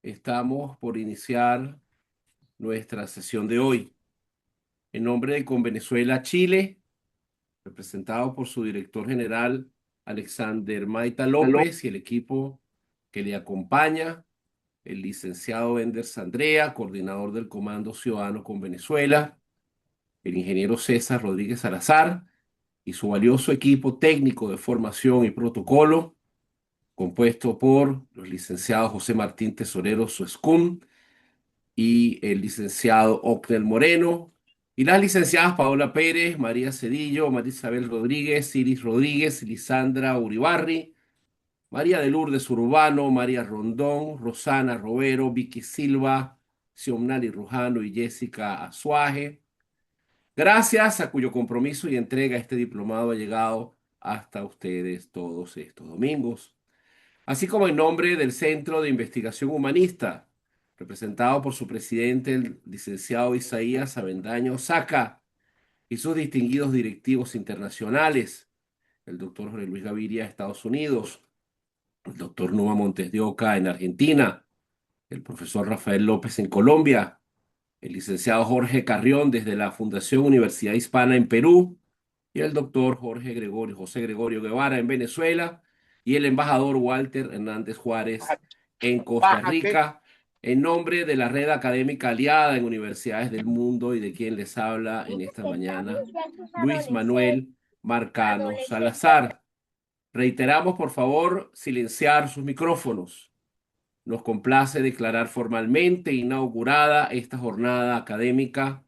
Estamos por iniciar nuestra sesión de hoy. En nombre de Convenezuela Chile, representado por su director general Alexander Maita Aló. López y el equipo que le acompaña, el licenciado Enders Andrea, coordinador del Comando Ciudadano con Venezuela, el ingeniero César Rodríguez Salazar y su valioso equipo técnico de formación y protocolo, compuesto por los licenciados José Martín Tesorero Suescún y el licenciado Ocnel Moreno, y las licenciadas Paola Pérez, María Cedillo, María Isabel Rodríguez, Iris Rodríguez, Lisandra Uribarri, María de Lourdes Urbano, María Rondón, Rosana Robero, Vicky Silva, Xiomnali Rujano y Jessica Azuaje. Gracias a cuyo compromiso y entrega este diplomado ha llegado hasta ustedes todos estos domingos, así como en nombre del Centro de Investigación Humanista, representado por su presidente, el licenciado Isaías Avendaño Saca, y sus distinguidos directivos internacionales, el doctor Jorge Luis Gaviria de Estados Unidos, el doctor Numa Montes de Oca en Argentina, el profesor Rafael López en Colombia, el licenciado Jorge Carrión desde la Fundación Universidad Hispana en Perú, y el doctor José Gregorio Guevara en Venezuela, y el embajador Walter Hernández Juárez en Costa Bájate. Rica, en nombre de la red académica aliada en universidades del mundo y de quien les habla en esta mañana, Luis Manuel Marcano Salazar. Reiteramos, por favor, silenciar sus micrófonos. Nos complace declarar formalmente inaugurada esta jornada académica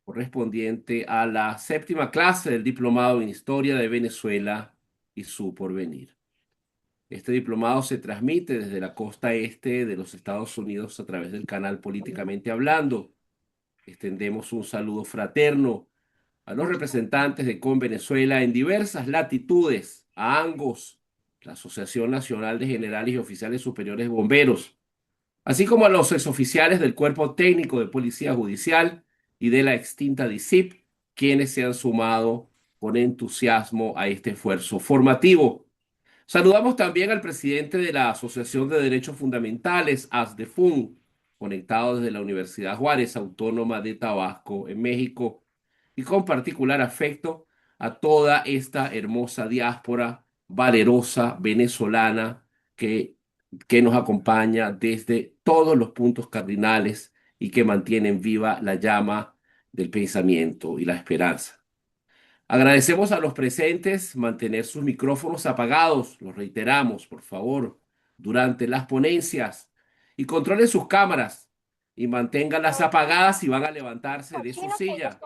correspondiente a la séptima clase del Diplomado en Historia de Venezuela y su porvenir. Este diplomado se transmite desde la costa este de los Estados Unidos a través del canal Políticamente Hablando. Extendemos un saludo fraterno a los representantes de Convenezuela en diversas latitudes, a ANGOS, la Asociación Nacional de Generales y Oficiales Superiores de Bomberos, así como a los exoficiales del Cuerpo Técnico de Policía Judicial y de la extinta DICIP, quienes se han sumado con entusiasmo a este esfuerzo formativo. Saludamos también al presidente de la Asociación de Derechos Fundamentales, ASDEFUN, conectado desde la Universidad Juárez Autónoma de Tabasco, en México, y con particular afecto a toda esta hermosa diáspora valerosa venezolana que, que nos acompaña desde todos los puntos cardinales y que mantienen viva la llama del pensamiento y la esperanza. Agradecemos a los presentes mantener sus micrófonos apagados, los reiteramos, por favor, durante las ponencias, y controlen sus cámaras y manténganlas apagadas si van a levantarse de su silla.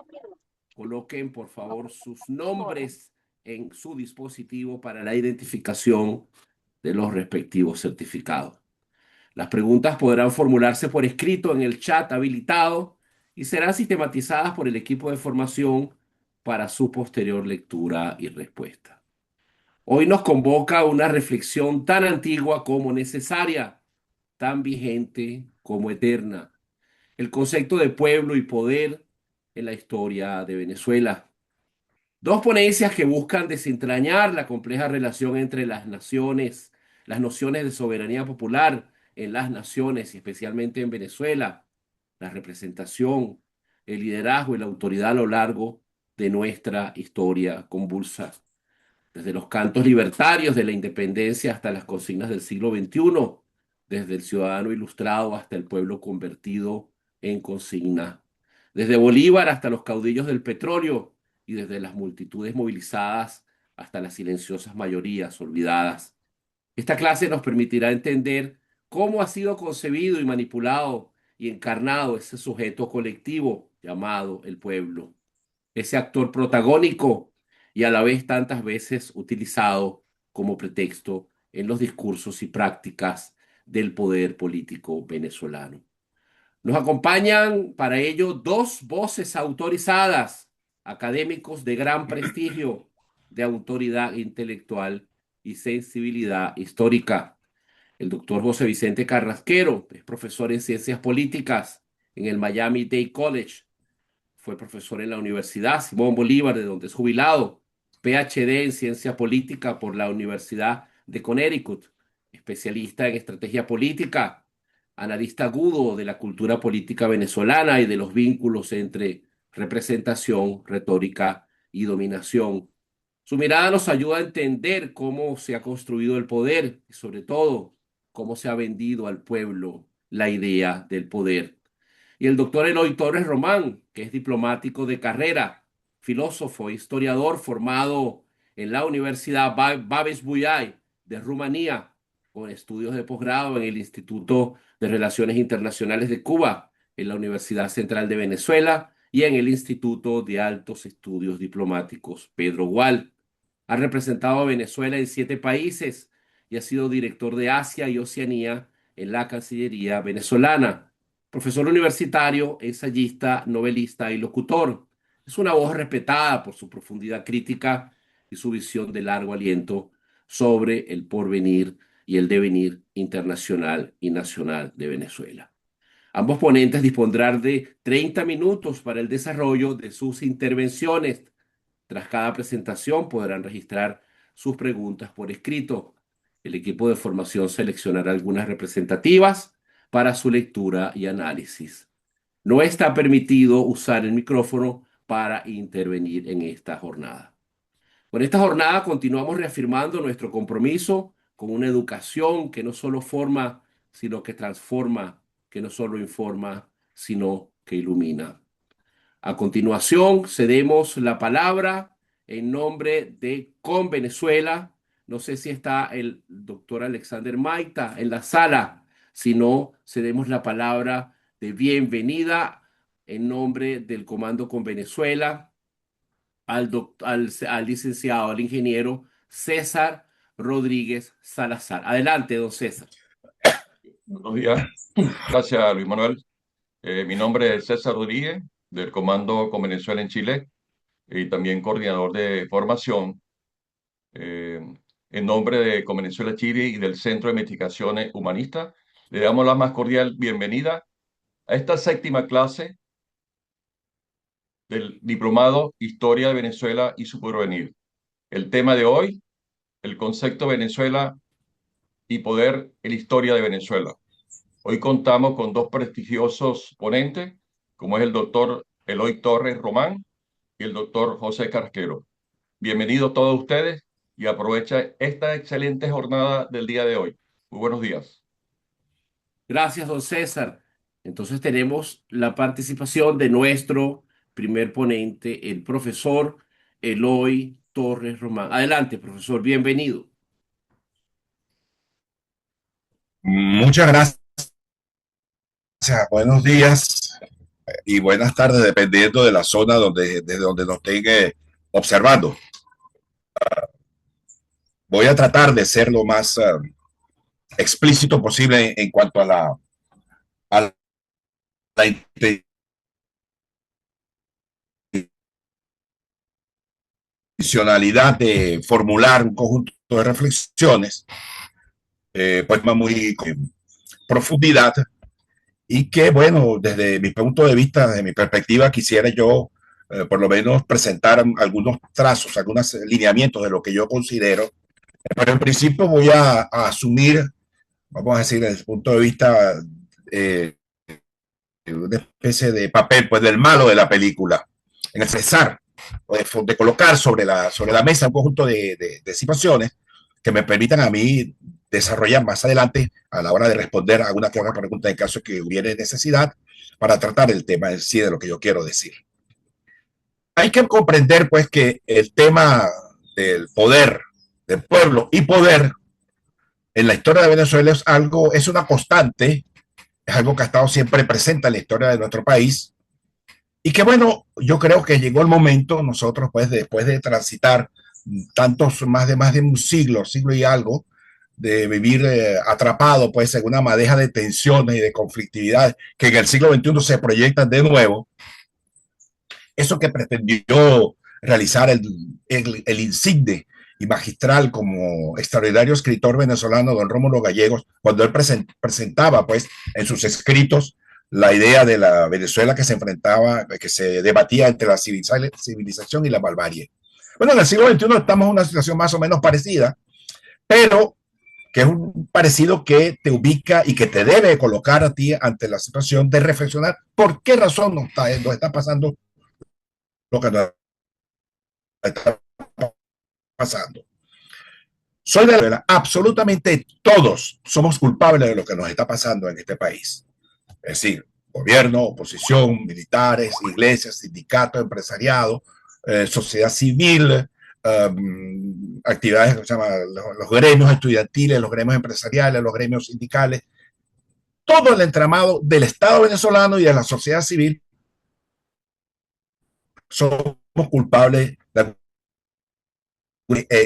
Coloquen, por favor, sus nombres en su dispositivo para la identificación de los respectivos certificados. Las preguntas podrán formularse por escrito en el chat habilitado y serán sistematizadas por el equipo de formación para su posterior lectura y respuesta. Hoy nos convoca una reflexión tan antigua como necesaria, tan vigente como eterna. El concepto de pueblo y poder en la historia de Venezuela. Dos ponencias que buscan desentrañar la compleja relación entre las naciones, las nociones de soberanía popular en las naciones y especialmente en Venezuela, la representación, el liderazgo y la autoridad a lo largo de nuestra historia convulsa, desde los cantos libertarios de la independencia hasta las consignas del siglo XXI, desde el ciudadano ilustrado hasta el pueblo convertido en consigna, desde Bolívar hasta los caudillos del petróleo y desde las multitudes movilizadas hasta las silenciosas mayorías olvidadas. Esta clase nos permitirá entender cómo ha sido concebido y manipulado y encarnado ese sujeto colectivo llamado el pueblo, ese actor protagónico y a la vez tantas veces utilizado como pretexto en los discursos y prácticas del poder político venezolano. Nos acompañan para ello dos voces autorizadas, académicos de gran prestigio, de autoridad intelectual y sensibilidad histórica. El doctor José Vicente Carrasquero es profesor en ciencias políticas en el Miami-Dade College. Fue profesor en la Universidad Simón Bolívar, de donde es jubilado. PhD en ciencia política por la Universidad de Connecticut. Especialista en estrategia política analista agudo de la cultura política venezolana y de los vínculos entre representación, retórica y dominación. Su mirada nos ayuda a entender cómo se ha construido el poder y sobre todo cómo se ha vendido al pueblo la idea del poder. Y el doctor Eloy Torres Román, que es diplomático de carrera, filósofo e historiador formado en la Universidad Babes Buyai de Rumanía, con estudios de posgrado en el Instituto de Relaciones Internacionales de Cuba, en la Universidad Central de Venezuela y en el Instituto de Altos Estudios Diplomáticos Pedro Gual. Ha representado a Venezuela en 7 países y ha sido director de Asia y Oceanía en la Cancillería venezolana. Profesor universitario, ensayista, novelista y locutor. Es una voz respetada por su profundidad crítica y su visión de largo aliento sobre el porvenir y el devenir internacional y nacional de Venezuela. Ambos ponentes dispondrán de 30 minutos para el desarrollo de sus intervenciones. Tras cada presentación podrán registrar sus preguntas por escrito. El equipo de formación seleccionará algunas representativas para su lectura y análisis. No está permitido usar el micrófono para intervenir en esta jornada. Con esta jornada continuamos reafirmando nuestro compromiso con una educación que no solo forma, sino que transforma, que no solo informa, sino que ilumina. A continuación, cedemos la palabra en nombre de Con Venezuela. No sé si está el doctor Alexander Maita en la sala. Si no, cedemos la palabra de bienvenida en nombre del Comando Con Venezuela al licenciado, al ingeniero César Rodríguez Salazar. Adelante, don César. Buenos días. Gracias, Luis Manuel. Mi nombre es César Rodríguez, del Comando con Venezuela en Chile, y también coordinador de formación eh, en nombre de Con Venezuela Chile y del Centro de Investigaciones Humanistas. Le damos la más cordial bienvenida a esta 7ª clase del Diplomado Historia de Venezuela y su porvenir. El tema de hoy, el concepto Venezuela y poder en la historia de Venezuela. Hoy contamos con 2 prestigiosos ponentes, como es el doctor Eloy Torres Román y el doctor José Carrasquero. Bienvenidos todos ustedes y aprovecha esta excelente jornada del día de hoy. Muy buenos días. Gracias, don César. Entonces tenemos la participación de nuestro primer ponente, el profesor Eloy Torres Román. Adelante, profesor, bienvenido. Muchas gracias, buenos días y buenas tardes, dependiendo de la zona desde donde nos estén observando. Voy a tratar de ser lo más explícito posible en cuanto a la intencionalidad de formular un conjunto de reflexiones, pues muy profundidad, y que, bueno, desde mi punto de vista, desde mi perspectiva, quisiera yo por lo menos presentar algunos trazos, algunos lineamientos de lo que yo considero. Pero en principio voy a asumir, vamos a decir, desde el punto de vista eh, una especie de papel, pues, del malo de la película, en expresar, de colocar sobre la mesa un conjunto de situaciones que me permitan a mí desarrollar más adelante a la hora de responder a alguna que otra pregunta en caso que hubiera necesidad para tratar el tema en sí de lo que yo quiero decir. Hay que comprender, pues, que el tema del poder, del pueblo y poder en la historia de Venezuela es una constante, es algo que ha estado siempre presente en la historia de nuestro país, y que, bueno, yo creo que llegó el momento, nosotros, pues, después de transitar más de un siglo y algo, de vivir atrapado, pues, en una madeja de tensiones y de conflictividad que en el siglo XXI se proyectan de nuevo. Eso que pretendió realizar el insigne y magistral como extraordinario escritor venezolano don Rómulo Gallegos, cuando él presentaba, pues, en sus escritos la idea de la Venezuela que se enfrentaba, que se debatía entre la civilización y la barbarie. Bueno, en el siglo XXI estamos en una situación más o menos parecida, pero que es un parecido que te ubica y que te debe colocar a ti ante la situación de reflexionar por qué razón nos está pasando lo que nos está pasando. Soy de la absolutamente todos somos culpables de lo que nos está pasando en este país. Es decir, gobierno, oposición, militares, iglesias, sindicatos, empresariado, sociedad civil, actividades, se llama, los gremios estudiantiles, los gremios empresariales, los gremios sindicales, todo el entramado del Estado venezolano y de la sociedad civil somos culpables de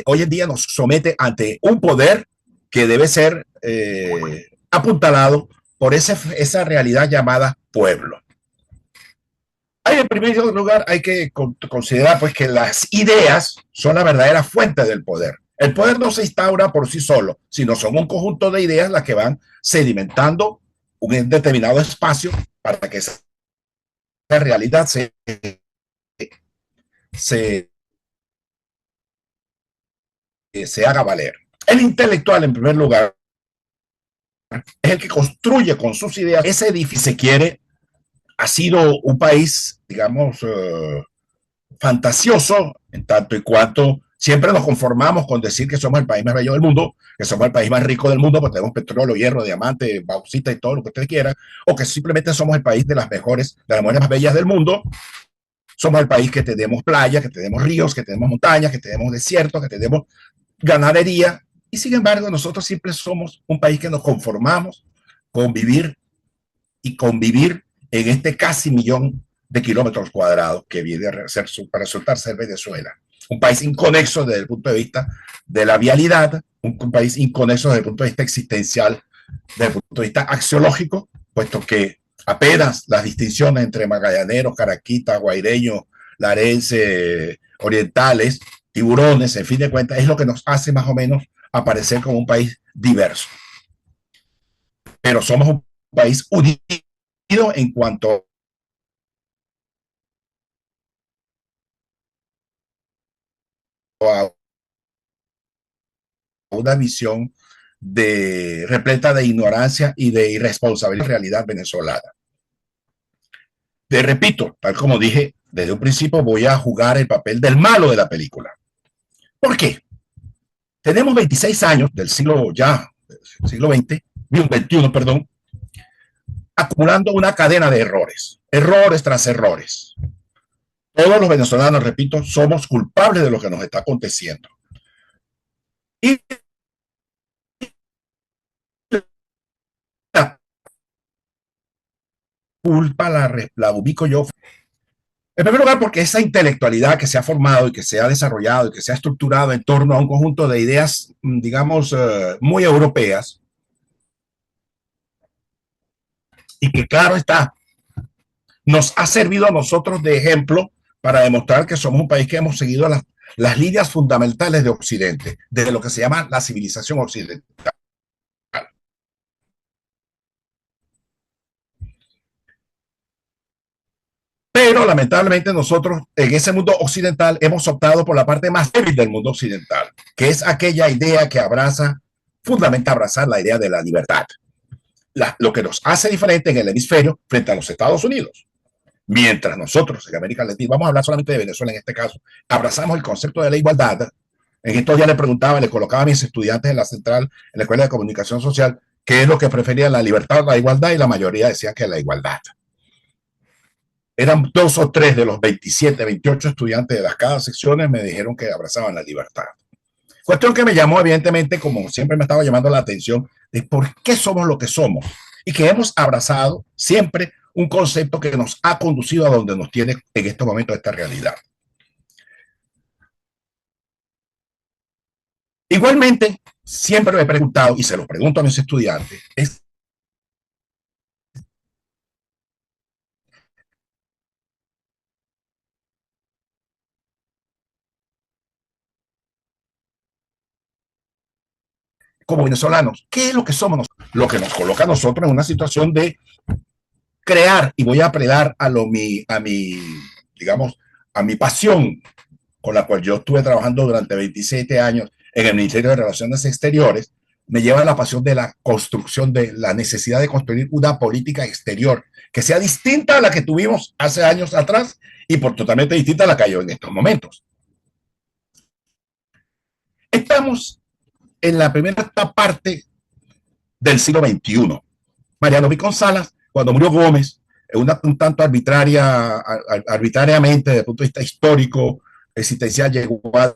hoy en día nos somete ante un poder que debe ser apuntalado por esa realidad llamada pueblo. En primer lugar, hay que considerar pues, que las ideas son la verdadera fuente del poder. El poder no se instaura por sí solo, sino son un conjunto de ideas las que van sedimentando un determinado espacio para que esa realidad se haga valer. El intelectual, en primer lugar, es el que construye con sus ideas ese edificio. Se quiere, ha sido un país, digamos, fantasioso, en tanto y cuanto siempre nos conformamos con decir que somos el país más bello del mundo, que somos el país más rico del mundo, porque tenemos petróleo, hierro, diamante, bauxita y todo lo que ustedes quieran, o que simplemente somos el país de las mujeres más bellas del mundo. Somos el país que tenemos playas, que tenemos ríos, que tenemos montañas, que tenemos desiertos, que tenemos ganadería, y sin embargo nosotros siempre somos un país que nos conformamos con vivir y convivir en este casi millón de kilómetros cuadrados que viene a ser, para resultar ser Venezuela. Un país inconexo desde el punto de vista de la vialidad, un país inconexo desde el punto de vista existencial, desde el punto de vista axiológico, puesto que apenas las distinciones entre magallaneros, caraquitas, guaireños, larenses, orientales, tiburones, en fin de cuentas, es lo que nos hace más o menos aparecer como un país diverso. Pero somos un país unido en cuanto a una visión repleta de ignorancia y de irresponsabilidad realidad venezolana. Te repito, tal como dije desde un principio, voy a jugar el papel del malo de la película. ¿Por qué? Tenemos 26 años del siglo XX, perdón, acumulando una cadena de errores, errores tras errores. Todos los venezolanos, repito, somos culpables de lo que nos está aconteciendo. Y la culpa la ubico yo. En primer lugar, porque esa intelectualidad que se ha formado y que se ha desarrollado y que se ha estructurado en torno a un conjunto de ideas, digamos, muy europeas, y que claro está, nos ha servido a nosotros de ejemplo para demostrar que somos un país que hemos seguido las líneas fundamentales de Occidente, de lo que se llama la civilización occidental. Pero lamentablemente nosotros en ese mundo occidental hemos optado por la parte más débil del mundo occidental, que es aquella idea que fundamenta abrazar la idea de la libertad. Lo que nos hace diferente en el hemisferio frente a los Estados Unidos. Mientras nosotros en América Latina, vamos a hablar solamente de Venezuela en este caso, abrazamos el concepto de la igualdad. En estos días le preguntaba, le colocaba a mis estudiantes en la central, en la Escuela de Comunicación Social, qué es lo que preferían, la libertad o la igualdad, y la mayoría decían que la igualdad. Eran 2 o 3 de los 27, 28 estudiantes de las cada secciones me dijeron que abrazaban la libertad. Cuestión que me llamó, evidentemente, como siempre me estaba llamando la atención, de por qué somos lo que somos y que hemos abrazado siempre un concepto que nos ha conducido a donde nos tiene en este momento esta realidad. Igualmente, siempre me he preguntado, y se lo pregunto a mis estudiantes, es como venezolanos, ¿qué es lo que somos nosotros? Lo que nos coloca a nosotros en una situación de crear, y voy a apelar a digamos, a mi pasión con la cual yo estuve trabajando durante 27 años en el Ministerio de Relaciones Exteriores, me lleva a la pasión de la construcción, de la necesidad de construir una política exterior que sea distinta a la que tuvimos hace años atrás y por totalmente distinta a la que hay en estos momentos. Estamos en la primera parte del siglo XXI. Mariano Viconsalas, cuando murió Gómez, un tanto arbitrariamente, desde el punto de vista histórico, existencial, llegó a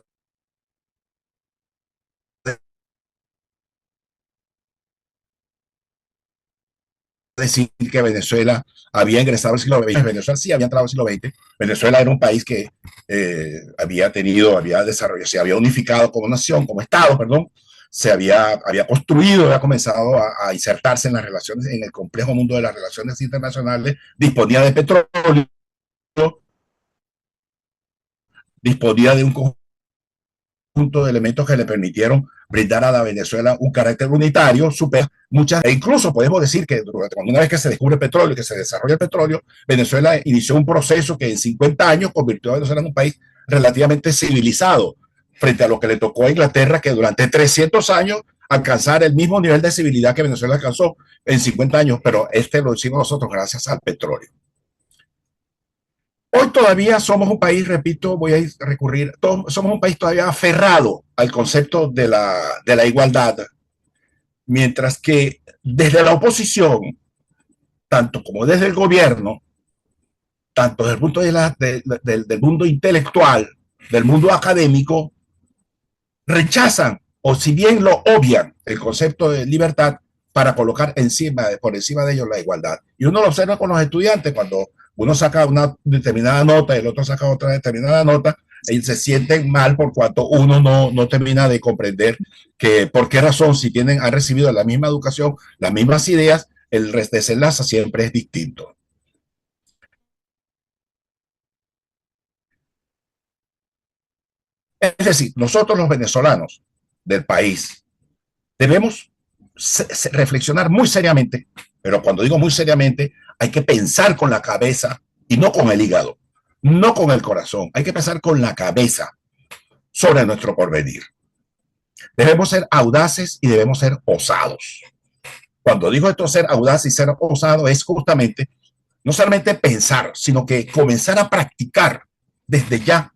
decir que Venezuela había ingresado al siglo XX. Venezuela sí había entrado al siglo XX. Venezuela era un país que había desarrollado, se había unificado como nación, como Estado, perdón, había construido, había comenzado a insertarse en las relaciones, en el complejo mundo de las relaciones internacionales, disponía de petróleo, disponía de un conjunto de elementos que le permitieron brindar a la Venezuela un carácter unitario, e incluso podemos decir que una vez que se descubre el petróleo y que se desarrolla el petróleo, Venezuela inició un proceso que en 50 años convirtió a Venezuela en un país relativamente civilizado, frente a lo que le tocó a Inglaterra, que durante 300 años alcanzar el mismo nivel de civilidad que Venezuela alcanzó en 50 años, pero lo hicimos nosotros gracias al petróleo. Hoy todavía somos un país, repito, voy a recurrir, somos un país todavía aferrado al concepto de la igualdad, mientras que desde la oposición, tanto como desde el gobierno, tanto desde el punto del mundo intelectual, del mundo académico, rechazan o si bien lo obvian el concepto de libertad para colocar por encima de ellos la igualdad. Y uno lo observa con los estudiantes cuando uno saca una determinada nota y el otro saca otra determinada nota, y se sienten mal por cuanto uno no termina de comprender que por qué razón, si han recibido la misma educación, las mismas ideas, el desenlace siempre es distinto. Es decir, nosotros los venezolanos del país debemos reflexionar muy seriamente, pero cuando digo muy seriamente, hay que pensar con la cabeza y no con el hígado, no con el corazón, hay que pensar con la cabeza sobre nuestro porvenir. Debemos ser audaces y debemos ser osados. Cuando digo esto, ser audaz y ser osado, es justamente no solamente pensar, sino que comenzar a practicar desde ya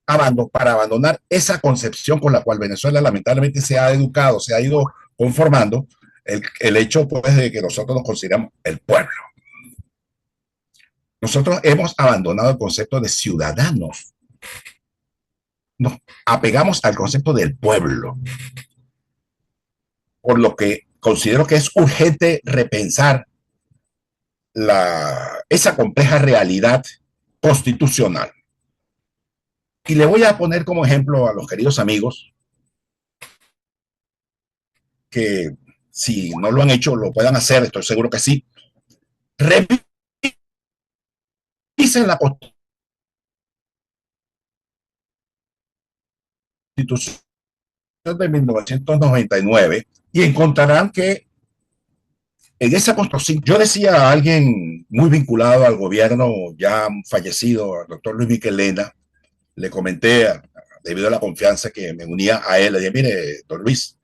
para abandonar esa concepción con la cual Venezuela lamentablemente se ha educado, se ha ido conformando, el hecho pues de que nosotros nos consideramos el pueblo. Nosotros hemos abandonado el concepto de ciudadanos. Nos apegamos al concepto del pueblo, por lo que considero que es urgente repensar esa compleja realidad constitucional. Y le voy a poner como ejemplo a los queridos amigos que si no lo han hecho, lo puedan hacer, estoy seguro que sí. Revisen la Constitución de 1999 y encontrarán que en esa construcción, yo decía a alguien muy vinculado al gobierno ya fallecido, al doctor Luis Michelena, le comenté, debido a la confianza que me unía a él, le dije, mire, don Luis,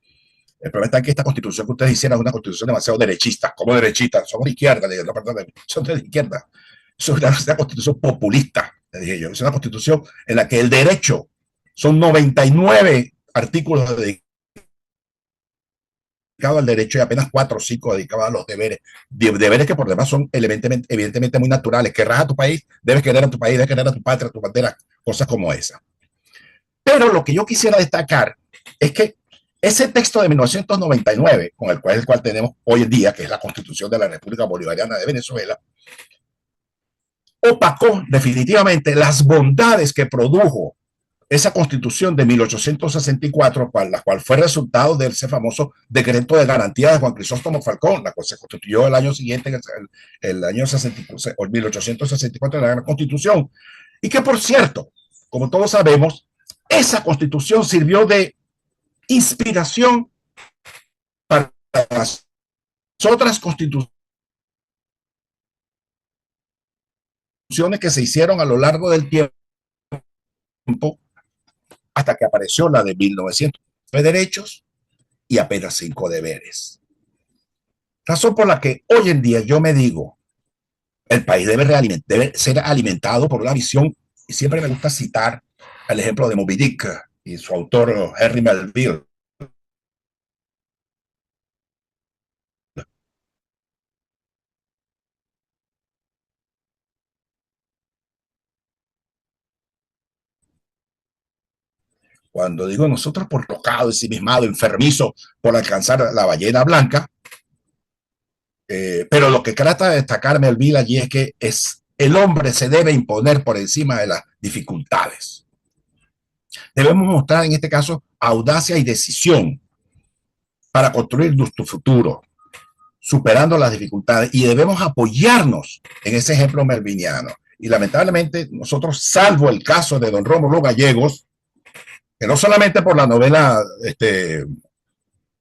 el problema está en que esta constitución que ustedes hicieron es una constitución demasiado derechista. ¿Cómo derechista? Somos de izquierda. Le dije, no, perdón, son de izquierda. Eso es una constitución populista, le dije yo. Es una constitución en la que el derecho son 99 artículos dedicados al derecho y apenas 4 o 5 dedicados a los deberes. Deberes que por demás son evidentemente muy naturales. Querrás a tu país, debes querer a tu país, debes querer a tu patria, a tu bandera, cosas como esa. Pero lo que yo quisiera destacar es que ese texto de 1999, con el cual tenemos hoy en día, que es la Constitución de la República Bolivariana de Venezuela, opacó definitivamente las bondades que produjo esa Constitución de 1864, la cual fue resultado de ese famoso decreto de garantía de Juan Crisóstomo Falcón, la cual se constituyó el año siguiente, el año 1864, de la Gran Constitución. Y que, por cierto, como todos sabemos, esa Constitución sirvió de inspiración para las otras constituciones que se hicieron a lo largo del tiempo hasta que apareció la de 1900 de derechos y apenas 5 deberes. Razón por la que hoy en día yo me digo, el país debe ser alimentado por una visión, y siempre me gusta citar el ejemplo de Moby Dick y su autor Henry Melville. Cuando digo nosotros por tocado, ensimismado, enfermizo por alcanzar la ballena blanca, pero lo que trata de destacar Melville allí es que el hombre se debe imponer por encima de las dificultades. Debemos mostrar en este caso audacia y decisión para construir nuestro futuro, superando las dificultades, y debemos apoyarnos en ese ejemplo melviniano. Y lamentablemente nosotros, salvo el caso de don Rómulo Gallegos, que no solamente por la novela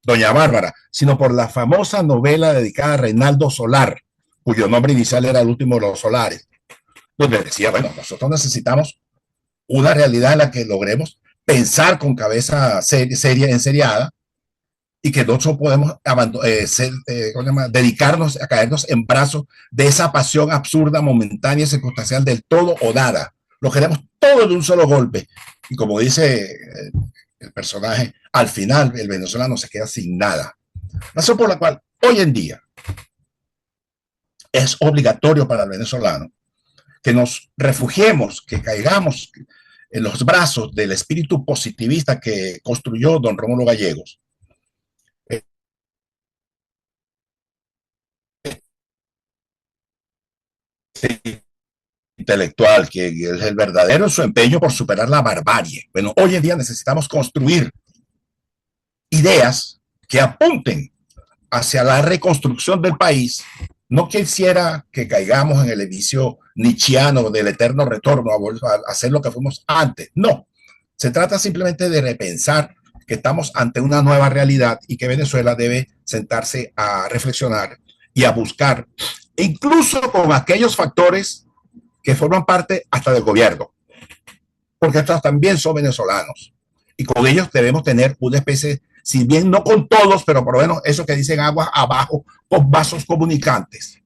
Doña Bárbara, sino por la famosa novela dedicada a Reinaldo Solar, cuyo nombre inicial era El último de los solares, donde decía, bueno, nosotros necesitamos una realidad en la que logremos pensar con cabeza seria, enseriada, y que nosotros podemos dedicarnos a caernos en brazos de esa pasión absurda, momentánea y circunstancial del todo o nada. Lo queremos todo de un solo golpe. Y como dice el personaje, al final el venezolano se queda sin nada. Razón por la cual hoy en día es obligatorio para el venezolano que nos refugiemos, que caigamos en los brazos del espíritu positivista que construyó don Rómulo Gallegos. Intelectual, que es el verdadero su empeño por superar la barbarie. Bueno, hoy en día necesitamos construir ideas que apunten hacia la reconstrucción del país. No quisiera que caigamos en el vicio nietzscheano del eterno retorno a hacer lo que fuimos antes. No, se trata simplemente de repensar que estamos ante una nueva realidad y que Venezuela debe sentarse a reflexionar y a buscar, incluso con aquellos factores que forman parte hasta del gobierno, porque estos también son venezolanos, y con ellos debemos tener una especie, si bien no con todos, pero por lo menos eso que dicen aguas abajo, con vasos comunicantes,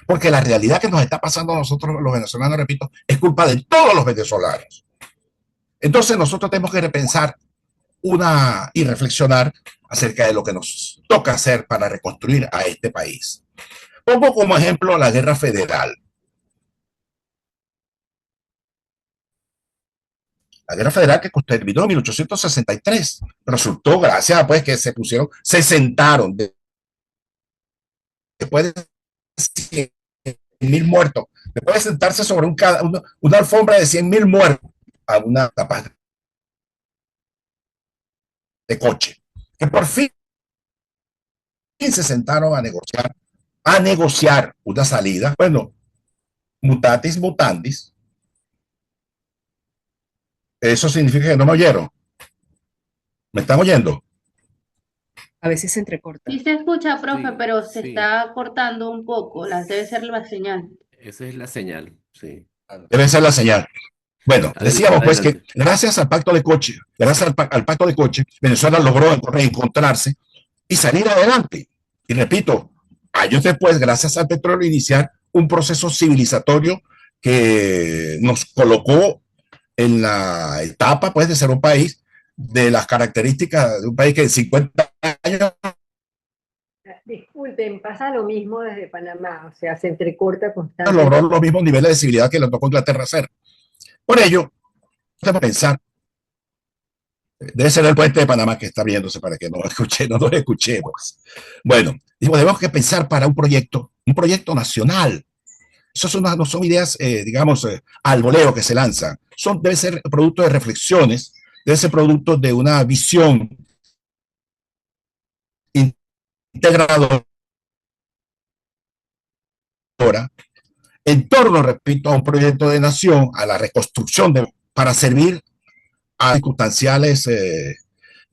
porque la realidad que nos está pasando a nosotros los venezolanos, repito, es culpa de todos los venezolanos. Entonces nosotros tenemos que repensar y reflexionar acerca de lo que nos toca hacer para reconstruir a este país. Pongo como ejemplo la guerra federal. La guerra federal que terminó en 1863, resultó, gracias a pues que se sentaron después de 100.000 muertos, después de sentarse sobre una alfombra de 100.000 muertos a una capaz de coche, que por fin se sentaron a negociar una salida. Bueno, mutatis mutandis, eso significa que no me oyeron. ¿Me están oyendo? A veces se entrecorta. Sí se escucha, profe, Sí, pero se sí. está cortando un poco. Debe ser la señal. Esa es la señal, sí. Debe ser la señal. Bueno, decíamos pues que Adelante. gracias al pacto de Coche, Venezuela logró reencontrarse y salir adelante. Y repito, años después, gracias al petróleo, iniciar un proceso civilizatorio que nos colocó en la etapa pues de ser un país de las características de un país que en 50 años Disculpen, pasa lo mismo desde Panamá, o sea, se entrecorta constantemente. logró los mismos niveles de civilidad que le tocó a Inglaterra hacer. Por ello, debemos pensar, debe ser el puente de Panamá que está viéndose para que no nos escuchemos. Bueno, tenemos que pensar para un proyecto nacional. Esas no son ideas, digamos, al voleo que se lanzan. Debe ser producto de reflexiones, debe ser producto de una visión integradora en torno, repito, a un proyecto de nación, a la reconstrucción para servir a circunstanciales,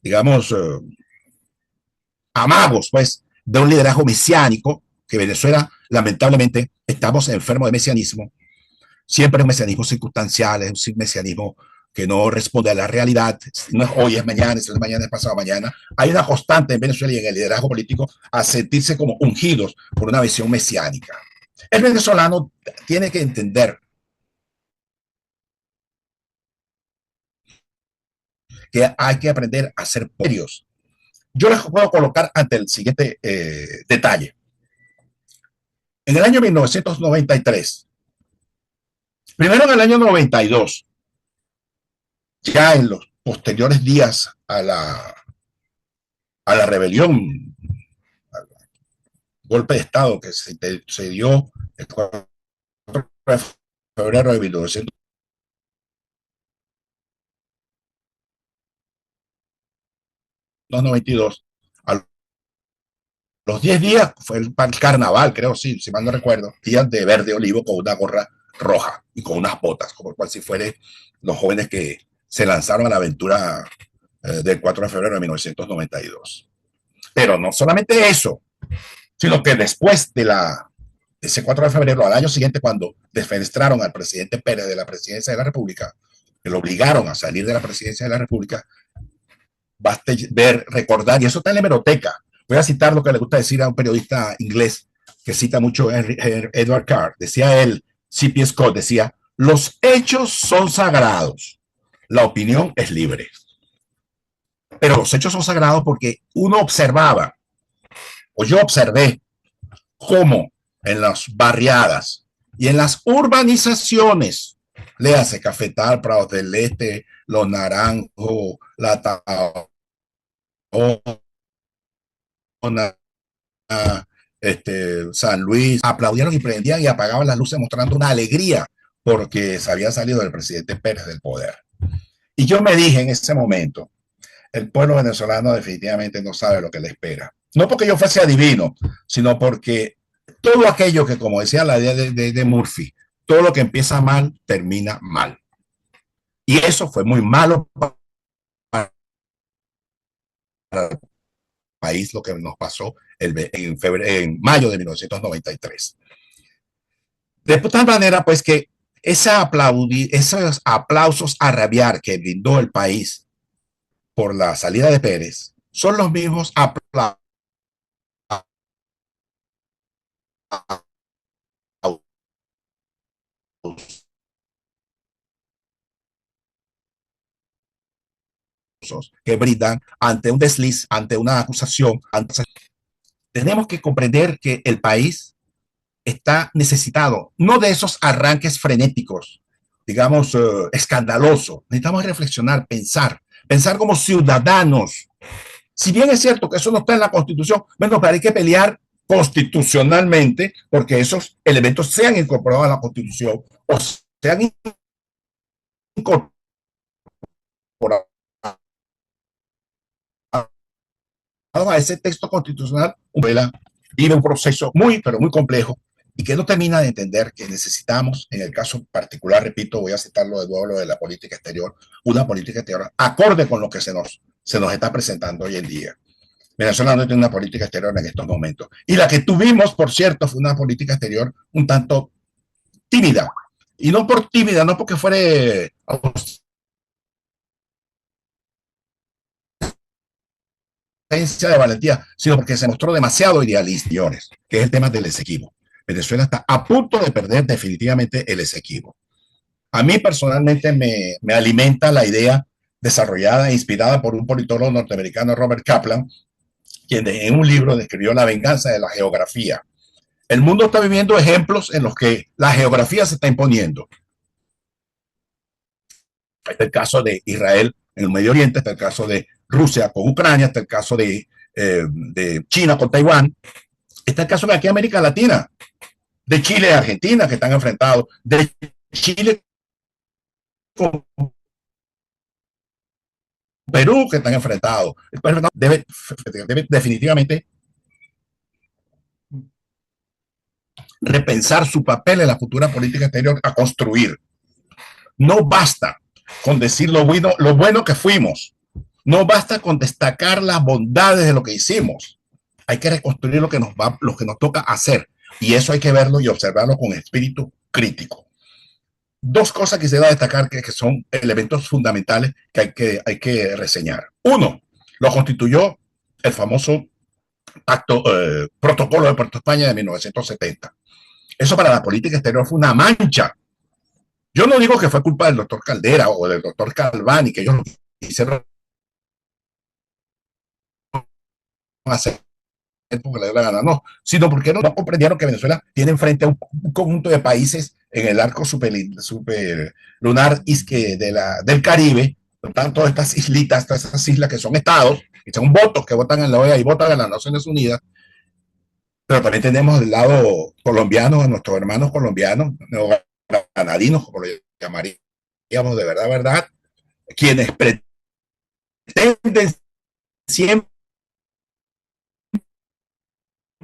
digamos, amagos, pues, de un liderazgo mesiánico, que Venezuela, lamentablemente, estamos enfermos de mesianismo. Siempre es un mesianismo circunstancial, es un mesianismo que no responde a la realidad. No es hoy, es mañana, es mañana, es pasado mañana. Hay una constante en Venezuela y en el liderazgo político a sentirse como ungidos por una visión mesiánica. El venezolano tiene que entender que hay que aprender a ser serios. Yo les puedo colocar ante el siguiente detalle. En el año 1993, primero en el año 92, ya en los posteriores días a la rebelión, al golpe de Estado que se dio el 4 de febrero de 1992, a los 10 días fue el carnaval, creo, sí, si mal no recuerdo, días de verde olivo con una gorra roja y con unas botas, como cual si fueran los jóvenes que se lanzaron a la aventura del 4 de febrero de 1992. Pero no solamente eso, sino que después de ese 4 de febrero, al año siguiente, cuando defenestraron al presidente Pérez de la presidencia de la República, que lo obligaron a salir de la presidencia de la República, basta ver, recordar, y eso está en la hemeroteca. Voy a citar lo que le gusta decir a un periodista inglés que cita mucho Edward Carr. Decía él, C.P. Scott decía, los hechos son sagrados, la opinión es libre. Pero los hechos son sagrados porque uno observaba, o yo observé, cómo en las barriadas y en las urbanizaciones, léase Cafetal, Prados del Este, Los Naranjos, La Taona, San Luis, aplaudieron y prendían y apagaban las luces mostrando una alegría porque se había salido del presidente Pérez del poder. Y yo me dije en ese momento, el pueblo venezolano definitivamente no sabe lo que le espera. No porque yo fuese adivino, sino porque todo aquello que, como decía la idea de Murphy, todo lo que empieza mal, termina mal. Y eso fue muy malo para el país, lo que nos pasó en mayo de 1993. De tal manera, pues, que esos aplausos a rabiar que brindó el país por la salida de Pérez son los mismos aplausos que brindan ante un desliz, ante una acusación. Tenemos que comprender que el país está necesitado, no de esos arranques frenéticos, digamos, escandalosos. Necesitamos reflexionar, pensar como ciudadanos. Si bien es cierto que eso no está en la Constitución, bueno, pero hay que pelear constitucionalmente porque esos elementos sean incorporados a la Constitución o sean incorporados a ese texto constitucional. Vive un proceso muy, pero muy complejo y que no termina de entender que necesitamos, en el caso particular, repito, voy a citarlo de nuevo, lo de la política exterior, una política exterior acorde con lo que se nos está presentando hoy en día. Venezuela no tiene una política exterior en estos momentos. Y la que tuvimos, por cierto, fue una política exterior un tanto tímida. Y no por tímida, no porque fuera de valentía, sino porque se mostró demasiado idealista, que es el tema del Esequibo. Venezuela está a punto de perder definitivamente el Esequibo. A mí personalmente me alimenta la idea desarrollada e inspirada por un politólogo norteamericano, Robert Kaplan, quien en un libro describió la venganza de la geografía. El mundo está viviendo ejemplos en los que la geografía se está imponiendo. Este es el caso de Israel en el Medio Oriente, este es el caso de Rusia con Ucrania, este es el caso de China con Taiwán, este es el caso de aquí América Latina, de Chile y Argentina que están enfrentados, de Chile con Perú que están enfrentados. Debe definitivamente repensar su papel en la futura política exterior a construir. No basta con decir lo bueno que fuimos. No basta con destacar las bondades de lo que hicimos. Hay que reconstruir lo que nos toca hacer. Y eso hay que verlo y observarlo con espíritu crítico. dos cosas quisiera destacar que son elementos fundamentales que hay que reseñar. Uno, lo constituyó el famoso protocolo de Puerto España de 1970. Eso para la política exterior fue una mancha. Yo no digo que fue culpa del doctor Caldera o del doctor Calvani, que ellos lo hicieron hacer porque le dio la gana, no, sino porque no comprendieron que Venezuela tiene enfrente a un conjunto de países en el arco superlunar del Caribe, están todas estas islitas, todas esas islas que son estados, que son votos que votan en la OEA y votan en las Naciones Unidas, pero también tenemos del lado colombiano a nuestros hermanos colombianos, neogranadinos, como lo llamaríamos de verdad, quienes pretenden siempre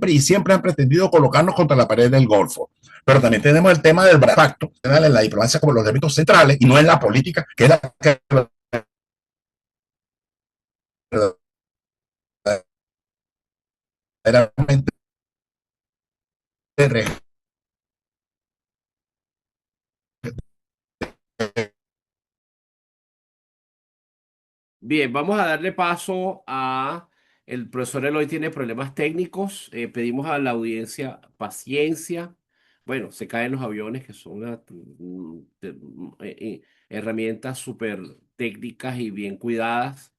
y siempre han pretendido colocarnos contra la pared del Golfo. Pero también tenemos el tema del pacto en la diplomacia como los elementos centrales y no en la política, que es la que verdaderamente Bien, vamos a darle paso a... El profesor Eloy tiene problemas técnicos. Pedimos a la audiencia paciencia. Bueno, se caen los aviones, que son herramientas súper técnicas y bien cuidadas.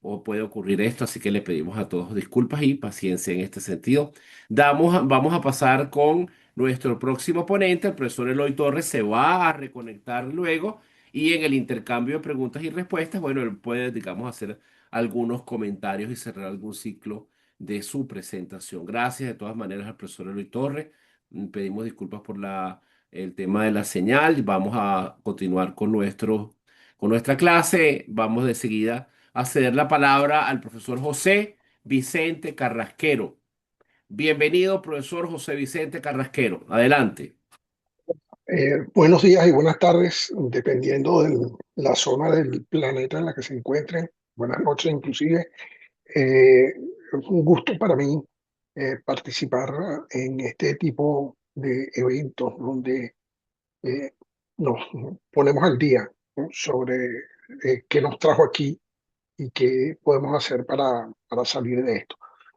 O puede ocurrir esto, así que le pedimos a todos disculpas y paciencia en este sentido. Vamos a pasar con nuestro próximo ponente, el profesor Eloy Torres, se va a reconectar luego y en el intercambio de preguntas y respuestas, bueno, él puede, digamos, hacer algunos comentarios y cerrar algún ciclo de su presentación. Gracias de todas maneras al profesor Eloy Torres. Pedimos disculpas por el tema de la señal. Vamos a continuar con con nuestra clase. Vamos de seguida a ceder la palabra al profesor José Vicente Carrasquero. Bienvenido, profesor José Vicente Carrasquero. Adelante. Buenos días y buenas tardes, dependiendo de la zona del planeta en la que se encuentren. Buenas noches, inclusive. Es un gusto para mí participar en este tipo de eventos donde eh, nos ponemos al día, ¿no?, sobre qué nos trajo aquí y qué podemos hacer para salir de esto.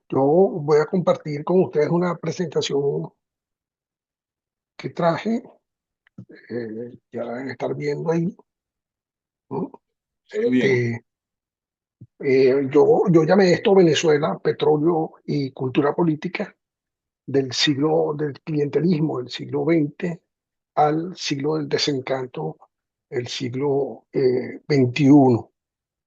Yo voy a compartir con ustedes una presentación que traje, ya la deben estar viendo ahí, ¿no? Bien. Yo llamé esto Venezuela, petróleo y cultura política del clientelismo del siglo XX al siglo del desencanto, el siglo XXI.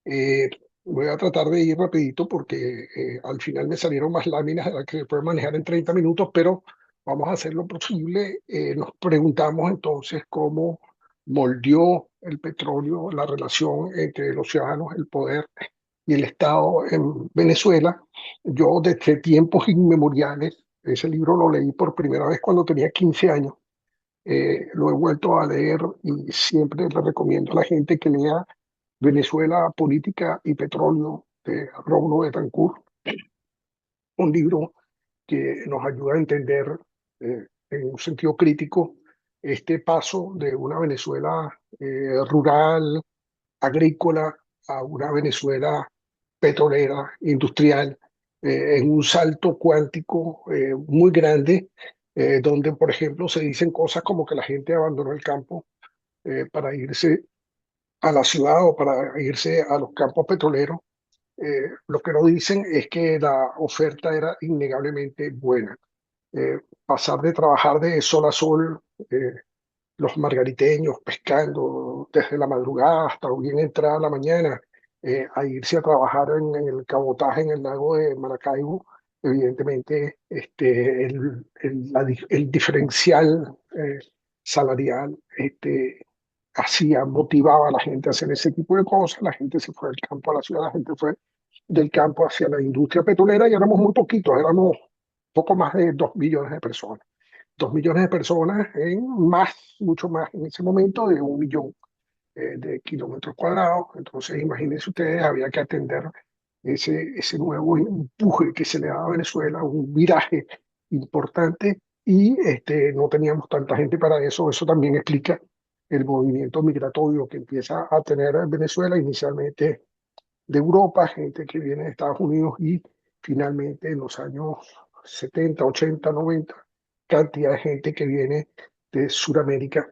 Eh, Voy a tratar de ir rapidito porque al final me salieron más láminas de las que se puede manejar en 30 minutos, pero vamos a hacer lo posible. Nos preguntamos entonces cómo moldeó el petróleo la relación entre los ciudadanos, el poder y el Estado en Venezuela. Yo desde tiempos inmemoriales, ese libro lo leí por primera vez cuando tenía 15 años, lo he vuelto a leer y siempre le recomiendo a la gente que lea Venezuela, Política y Petróleo de Rómulo Betancourt, un libro que nos ayuda a entender en un sentido crítico este paso de una Venezuela rural, agrícola, a una Venezuela petrolera, industrial, en un salto cuántico muy grande, donde, por ejemplo, se dicen cosas como que la gente abandonó el campo para irse a la ciudad o para irse a los campos petroleros. Lo que no dicen es que la oferta era innegablemente buena. Pasar de trabajar de sol a sol, los margariteños pescando desde la madrugada hasta bien entrada la mañana, a irse a trabajar en el cabotaje en el lago de Maracaibo, evidentemente el diferencial salarial motivaba a la gente a hacer ese tipo de cosas. La gente se fue del campo a la ciudad, la gente fue del campo hacia la industria petrolera y éramos muy poquitos, éramos poco más de 2 millones de personas. 2 millones de personas en mucho más en ese momento de 1 millón de kilómetros cuadrados. Entonces, imagínense ustedes, había que atender ese nuevo empuje que se le daba a Venezuela, un viraje importante, y no teníamos tanta gente para eso. Eso también explica el movimiento migratorio que empieza a tener Venezuela, inicialmente de Europa, gente que viene de Estados Unidos y finalmente en los años 70, 80, 90, cantidad de gente que viene de Sudamérica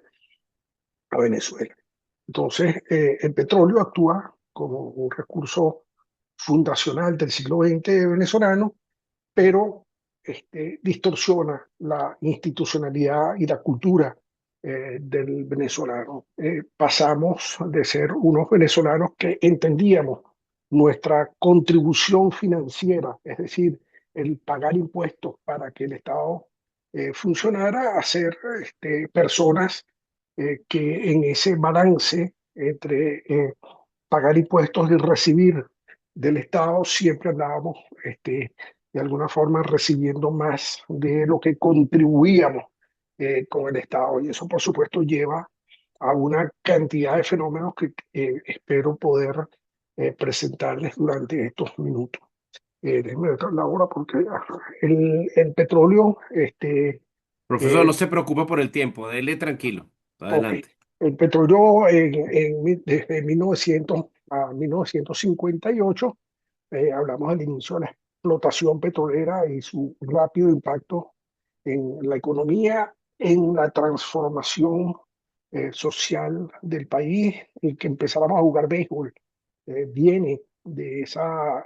a Venezuela. Entonces, el petróleo actúa como un recurso fundacional del siglo XX venezolano, pero distorsiona la institucionalidad y la cultura del venezolano. Pasamos de ser unos venezolanos que entendíamos nuestra contribución financiera, es decir, el pagar impuestos para que el Estado funcionara, a ser personas que en ese balance entre pagar impuestos y recibir del Estado siempre andábamos de alguna forma recibiendo más de lo que contribuíamos con el Estado. Y eso, por supuesto, lleva a una cantidad de fenómenos que espero poder presentarles durante estos minutos. Déjenme ver la hora porque el petróleo, Profesor, no eh, se preocupe por el tiempo, dele tranquilo. ok, Adelante. el petróleo desde 1900 a 1958, hablamos del inicio de la explotación petrolera y su rápido impacto en la economía, en la transformación social del país, y que empezáramos a jugar béisbol, viene de esa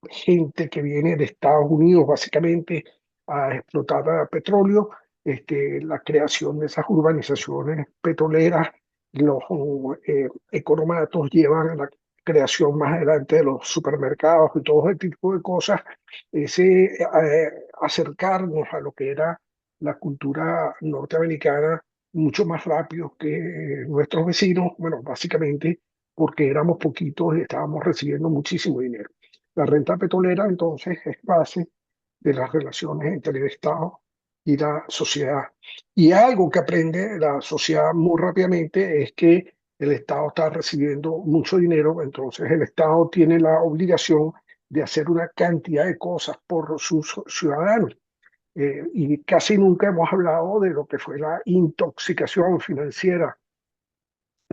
gente que viene de Estados Unidos básicamente a explotar petróleo, la creación de esas urbanizaciones petroleras, los economatos llevan a la creación más adelante de los supermercados y todo ese tipo de cosas, ese acercarnos a lo que era la cultura norteamericana mucho más rápido que nuestros vecinos, bueno, básicamente porque éramos poquitos y estábamos recibiendo muchísimo dinero. La renta petrolera, entonces, es base de las relaciones entre el Estado y la sociedad. Y algo que aprende la sociedad muy rápidamente es que el Estado está recibiendo mucho dinero, entonces el Estado tiene la obligación de hacer una cantidad de cosas por sus ciudadanos. Y casi nunca hemos hablado de lo que fue la intoxicación financiera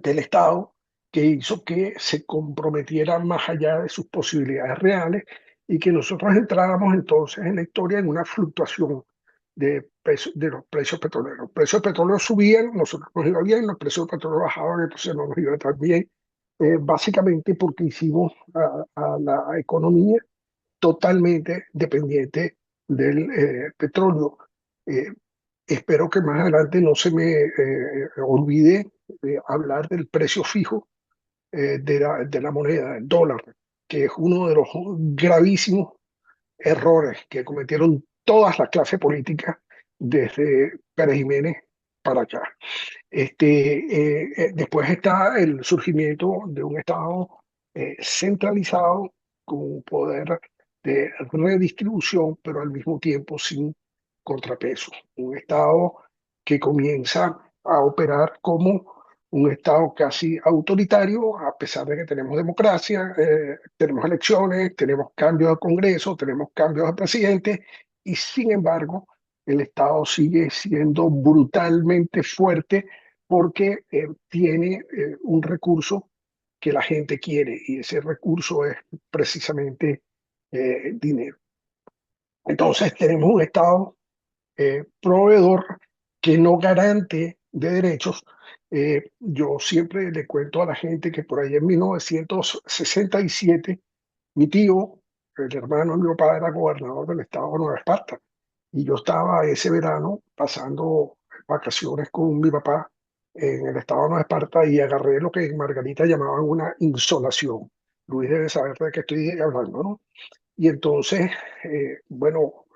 del Estado, que hizo que se comprometiera más allá de sus posibilidades reales y que nosotros entráramos entonces en la historia en una fluctuación de los precios petroleros. Los precios del petróleo subían, nosotros nos iba bien, los precios del petróleo bajaban, entonces no nos iba tan bien, básicamente porque hicimos a la economía totalmente dependiente del petróleo. Eh, Espero que más adelante no se me olvide hablar del precio fijo de la moneda, el dólar, que es uno de los gravísimos errores que cometieron todas las clases políticas desde Pérez Jiménez para acá. Después está el surgimiento de un Estado centralizado con un poder de redistribución, pero al mismo tiempo sin contrapeso. Un Estado que comienza a operar como un Estado casi autoritario, a pesar de que tenemos democracia, tenemos elecciones, tenemos cambios de Congreso, tenemos cambios de presidente, y sin embargo, el Estado sigue siendo brutalmente fuerte porque tiene un recurso que la gente quiere y ese recurso es precisamente dinero. Entonces tenemos un Estado proveedor que no garante de derechos. Yo siempre le cuento a la gente que por ahí en 1967 mi tío, el hermano de mi papá, era gobernador del estado de Nueva Esparta y yo estaba ese verano pasando vacaciones con mi papá en el estado de Nueva Esparta y agarré lo que en Margarita llamaban una insolación. Luis debe saber de qué estoy hablando, ¿no? Y entonces, bueno,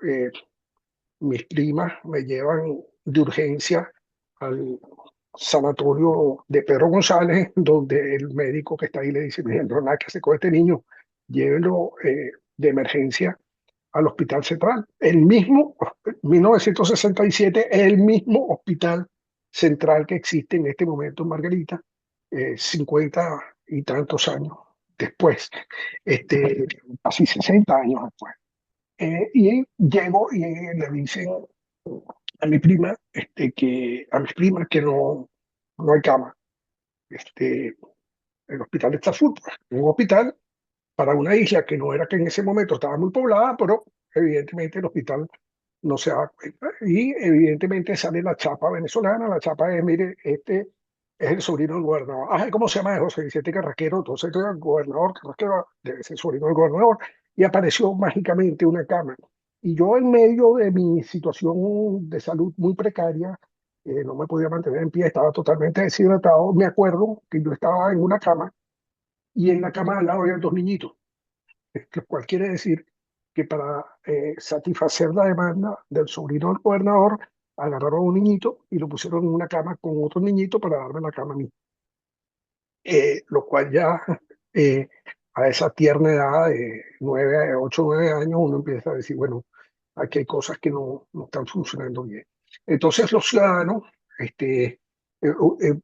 mis primas me llevan de urgencia al sanatorio de Pedro González, donde el médico que está ahí le dice, mire, no hay nada que hacer con este niño, llévenlo de emergencia al Hospital Central. El mismo, 1967, el mismo hospital central que existe en este momento en Margarita, 50 y tantos años después, casi 60 años después. Y llego y le dicen, a mi prima, a mis primas que no hay cama. El hospital está full, pues. Un hospital para una isla que no era que en ese momento estaba muy poblada, pero evidentemente el hospital no se da cuenta. Y evidentemente sale la chapa venezolana, la chapa es, mire, este es el sobrino del gobernador. Ah, ¿cómo se llama? José Vicente Carrasquero, entonces el gobernador Carrasquero debe ser sobrino del gobernador. Y apareció mágicamente una cama. Y yo en medio de mi situación de salud muy precaria, no me podía mantener en pie, estaba totalmente deshidratado. Me acuerdo que yo estaba en una cama y en la cama al lado había dos niñitos, lo cual quiere decir que para satisfacer la demanda del sobrino del gobernador, agarraron a un niñito y lo pusieron en una cama con otro niñito para darme la cama a mí. Lo cual ya eh, a esa tierna edad de 8, 9 años, uno empieza a decir, bueno, aquí hay cosas que no están funcionando bien. Entonces los ciudadanos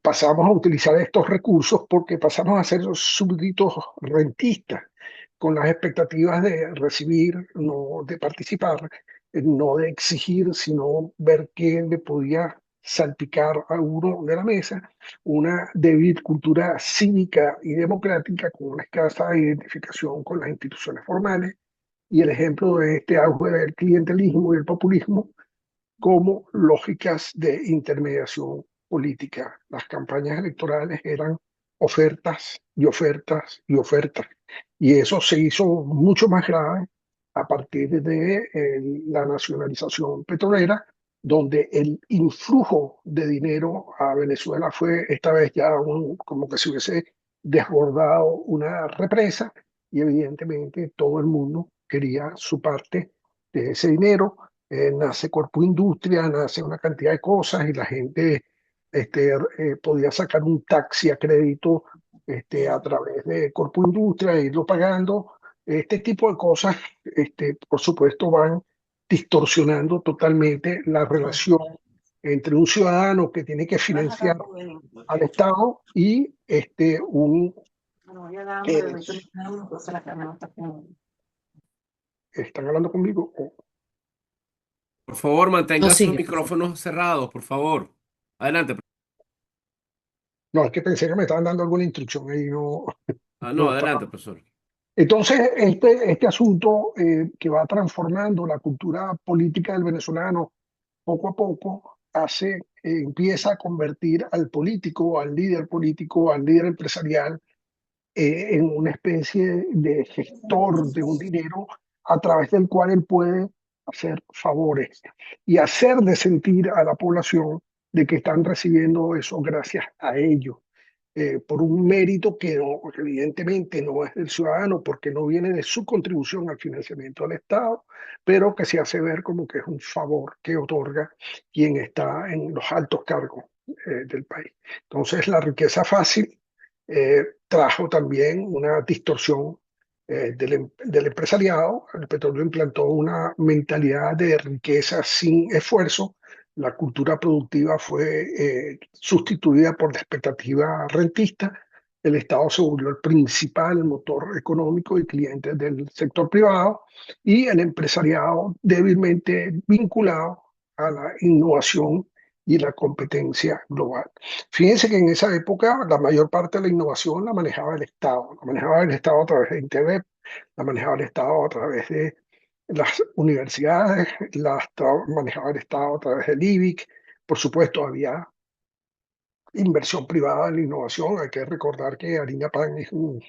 pasamos a utilizar estos recursos porque pasamos a ser súbditos rentistas, con las expectativas de recibir, no de participar, no de exigir, sino ver qué le podía salpicar a uno de la mesa, una débil cultura cívica y democrática con una escasa identificación con las instituciones formales y el ejemplo de este auge del clientelismo y el populismo como lógicas de intermediación política. Las campañas electorales eran ofertas y ofertas y ofertas. Y eso se hizo mucho más grave a partir de la nacionalización petrolera, donde el influjo de dinero a Venezuela fue esta vez ya como que se hubiese desbordado una represa y evidentemente todo el mundo quería su parte de ese dinero. Nace Corpo Industria, nace una cantidad de cosas y la gente podía sacar un taxi a crédito a través de Corpo Industria e irlo pagando. Este tipo de cosas, por supuesto, van distorsionando totalmente la relación entre un ciudadano que tiene que financiar al Estado y eh, ¿están hablando conmigo? Por favor, No, mantenga sus sigue. micrófonos cerrados, por favor. Adelante. No, es que pensé que me estaban dando alguna instrucción ahí, no, No, no estaba. adelante, profesor. Entonces, este asunto que va transformando la cultura política del venezolano poco a poco, empieza a convertir al político, al líder empresarial, en una especie de gestor de un dinero a través del cual él puede hacer favores y hacer de sentir a la población de que están recibiendo eso gracias a ellos, por un mérito que evidentemente no es del ciudadano porque no viene de su contribución al financiamiento del Estado, pero que se hace ver como que es un favor que otorga quien está en los altos cargos del país. Entonces la riqueza fácil trajo también una distorsión del empresariado. El petróleo implantó una mentalidad de riqueza sin esfuerzo. La cultura productiva fue sustituida por la expectativa rentista. El Estado se volvió el principal motor económico y cliente del sector privado y el empresariado débilmente vinculado a la innovación y la competencia global. Fíjense que en esa época la mayor parte de la innovación la manejaba el Estado, la manejaba el Estado a través de Internet, la manejaba el Estado a través de las universidades, manejaba el Estado a través del IBIC. Por supuesto, había inversión privada en la innovación. Hay que recordar que Harina Pan es un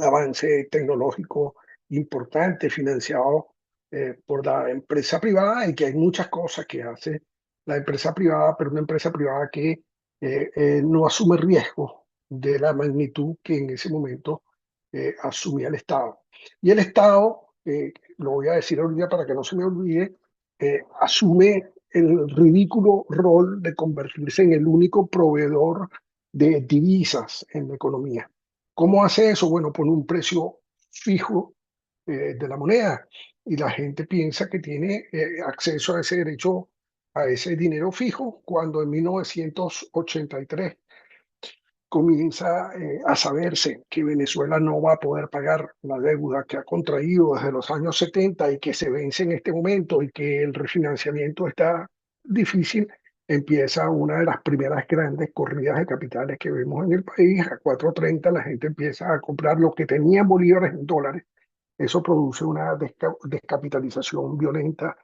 avance tecnológico importante financiado por la empresa privada y que hay muchas cosas que hace la empresa privada, pero una empresa privada que no asume riesgo de la magnitud que en ese momento asumía el Estado. Y el Estado, lo voy a decir ahorita para que no se me olvide, asume el ridículo rol de convertirse en el único proveedor de divisas en la economía. ¿Cómo hace eso? Bueno, pone un precio fijo de la moneda y la gente piensa que tiene acceso a ese derecho, a ese dinero fijo, cuando en 1983 comienza a saberse que Venezuela no va a poder pagar la deuda que ha contraído desde los años 70 y que se vence en este momento y que el refinanciamiento está difícil, empieza una de las primeras grandes corridas de capitales que vemos en el país. A 4:30 la gente empieza a comprar lo que tenía en bolívares en dólares. Eso produce una descapitalización violenta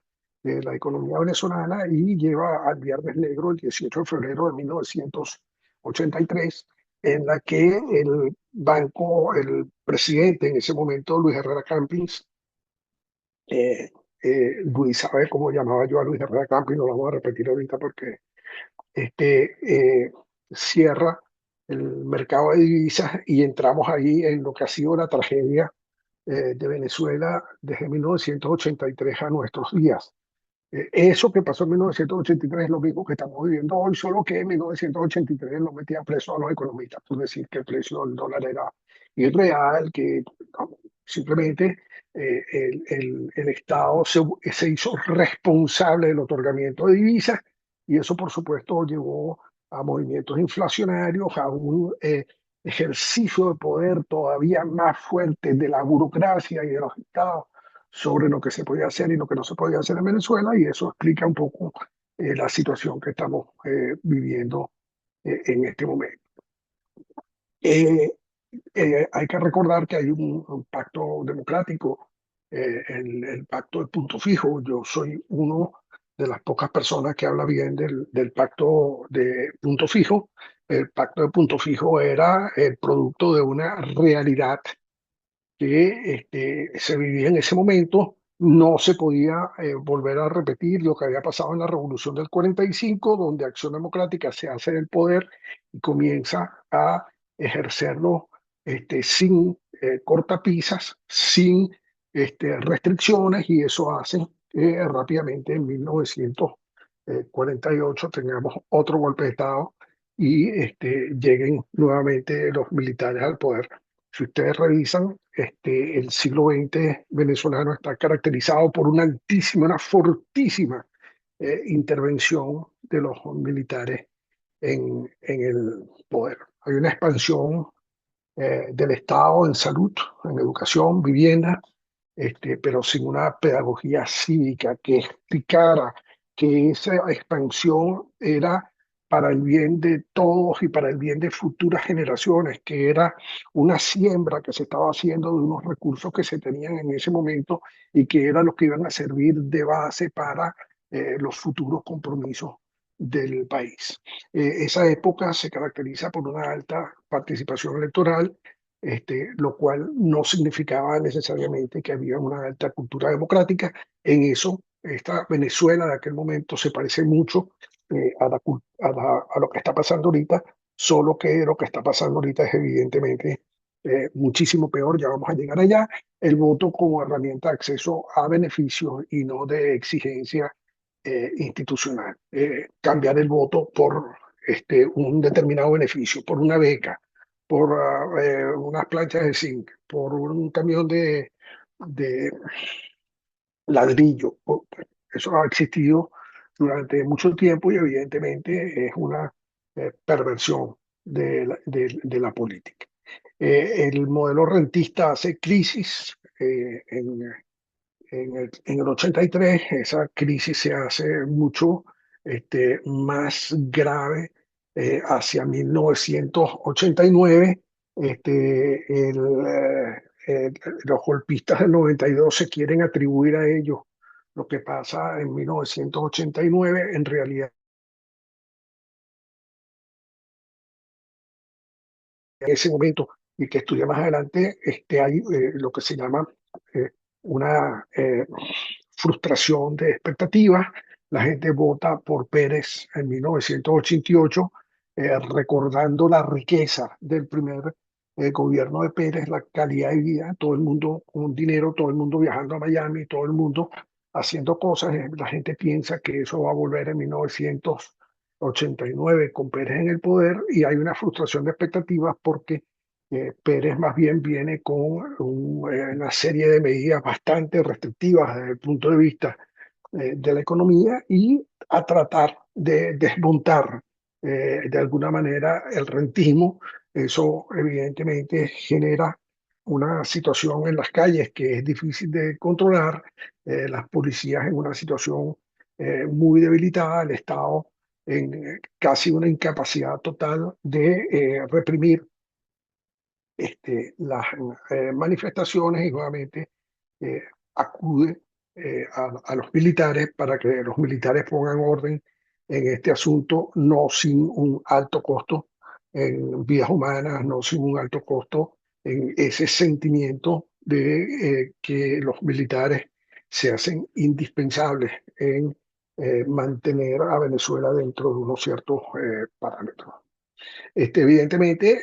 de la economía venezolana y lleva al Viernes Negro el 18 de febrero de 1983, en la que el banco, el presidente en ese momento, Luis Herrera Campins, Luis sabe cómo llamaba yo a Luis Herrera Campins, no lo vamos a repetir ahorita porque cierra el mercado de divisas y entramos ahí en lo que ha sido la tragedia de Venezuela desde 1983 a nuestros días. Eso que pasó en 1983 es lo mismo que estamos viviendo hoy, solo que en 1983 lo metían preso a los economistas por decir que el precio del dólar era irreal, que no, simplemente el Estado se hizo responsable del otorgamiento de divisas y eso por supuesto llevó a movimientos inflacionarios, a un ejercicio de poder todavía más fuerte de la burocracia y de los estados sobre lo que se podía hacer y lo que no se podía hacer en Venezuela, y eso explica un poco la situación que estamos viviendo en este momento. Eh, Hay que recordar que hay un pacto democrático, el pacto de punto fijo. Yo soy uno de las pocas personas que habla bien del pacto de punto fijo. El pacto de punto fijo era el producto de una realidad que se vivía en ese momento. No se podía volver a repetir lo que había pasado en la Revolución del 45, donde Acción Democrática se hace del poder y comienza a ejercerlo sin cortapisas, sin restricciones, y eso hace que rápidamente en 1948 tengamos otro golpe de Estado y lleguen nuevamente los militares al poder. Si ustedes revisan, el siglo XX venezolano está caracterizado por una fortísima intervención de los militares en el poder. Hay una expansión del Estado en salud, en educación, vivienda, pero sin una pedagogía cívica que explicara que esa expansión era para el bien de todos y para el bien de futuras generaciones, que era una siembra que se estaba haciendo de unos recursos que se tenían en ese momento y que eran los que iban a servir de base para los futuros compromisos del país. Esa época se caracteriza por una alta participación electoral, lo cual no significaba necesariamente que había una alta cultura democrática. En eso, esta Venezuela de aquel momento se parece mucho a lo que está pasando ahorita, solo que lo que está pasando ahorita es evidentemente muchísimo peor. Ya vamos a llegar allá. El voto como herramienta de acceso a beneficios y no de exigencia institucional. Cambiar el voto por un determinado beneficio, por una beca, por unas planchas de zinc, por un camión de ladrillo. Eso ha existido durante mucho tiempo y evidentemente es una perversión de la política. El modelo rentista hace crisis en el 83. Esa crisis se hace mucho más grave hacia 1989. Los golpistas del 92 se quieren atribuir a ellos lo que pasa en 1989. En realidad, en ese momento, y que estudia más adelante, hay lo que se llama una frustración de expectativas. La gente vota por Pérez en 1988, recordando la riqueza del primer gobierno de Pérez, la calidad de vida, todo el mundo con dinero, todo el mundo viajando a Miami, todo el mundo haciendo cosas. La gente piensa que eso va a volver en 1989 con Pérez en el poder, y hay una frustración de expectativas porque Pérez más bien viene con una serie de medidas bastante restrictivas desde el punto de vista de la economía y a tratar de desmontar de alguna manera el rentismo. Eso evidentemente genera una situación en las calles que es difícil de controlar, las policías en una situación muy debilitada, el Estado en casi una incapacidad total de reprimir las manifestaciones y nuevamente eh, acude a los militares para que los militares pongan orden en este asunto, no sin un alto costo en vidas humanas, no sin un alto costo en ese sentimiento de que los militares se hacen indispensables en mantener a Venezuela dentro de unos ciertos parámetros. Evidentemente,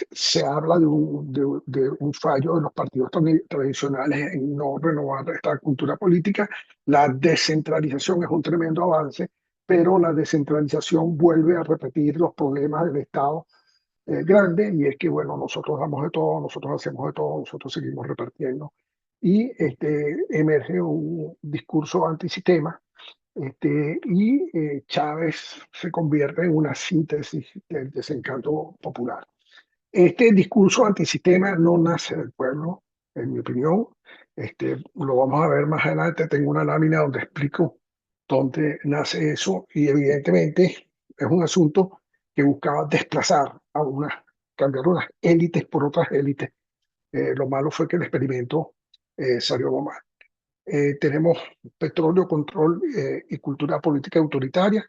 se habla de un fallo de los partidos tradicionales en no renovar esta cultura política. La descentralización es un tremendo avance, pero la descentralización vuelve a repetir los problemas del Estado grande, y es que, bueno, nosotros damos de todo, nosotros hacemos de todo, nosotros seguimos repartiendo, y emerge un discurso antisistema, Chávez se convierte en una síntesis del desencanto popular. Este discurso antisistema no nace del pueblo, en mi opinión. Lo vamos a ver más adelante. Tengo una lámina donde explico dónde nace eso, y evidentemente es un asunto que buscaba desplazar cambiar unas élites por otras élites. Lo malo fue que el experimento salió mal. Tenemos petróleo, control y cultura política autoritaria.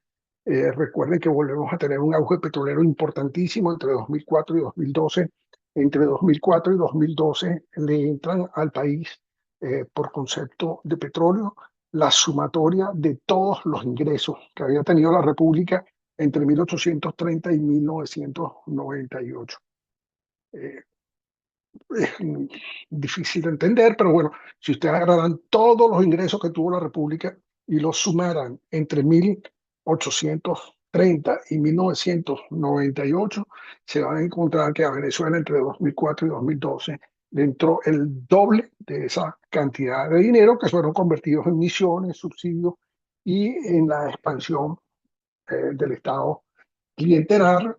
Recuerden que volvemos a tener un auge petrolero importantísimo entre 2004 y 2012. Entre 2004 y 2012 le entran al país, por concepto de petróleo, la sumatoria de todos los ingresos que había tenido la República entre 1830 y 1998. Es difícil de entender, pero bueno, si ustedes agarraran todos los ingresos que tuvo la República y los sumaran entre 1830 y 1998, se van a encontrar que a Venezuela entre 2004 y 2012 le entró el doble de esa cantidad de dinero, que fueron convertidos en misiones, subsidios y en la expansión del Estado clientelar.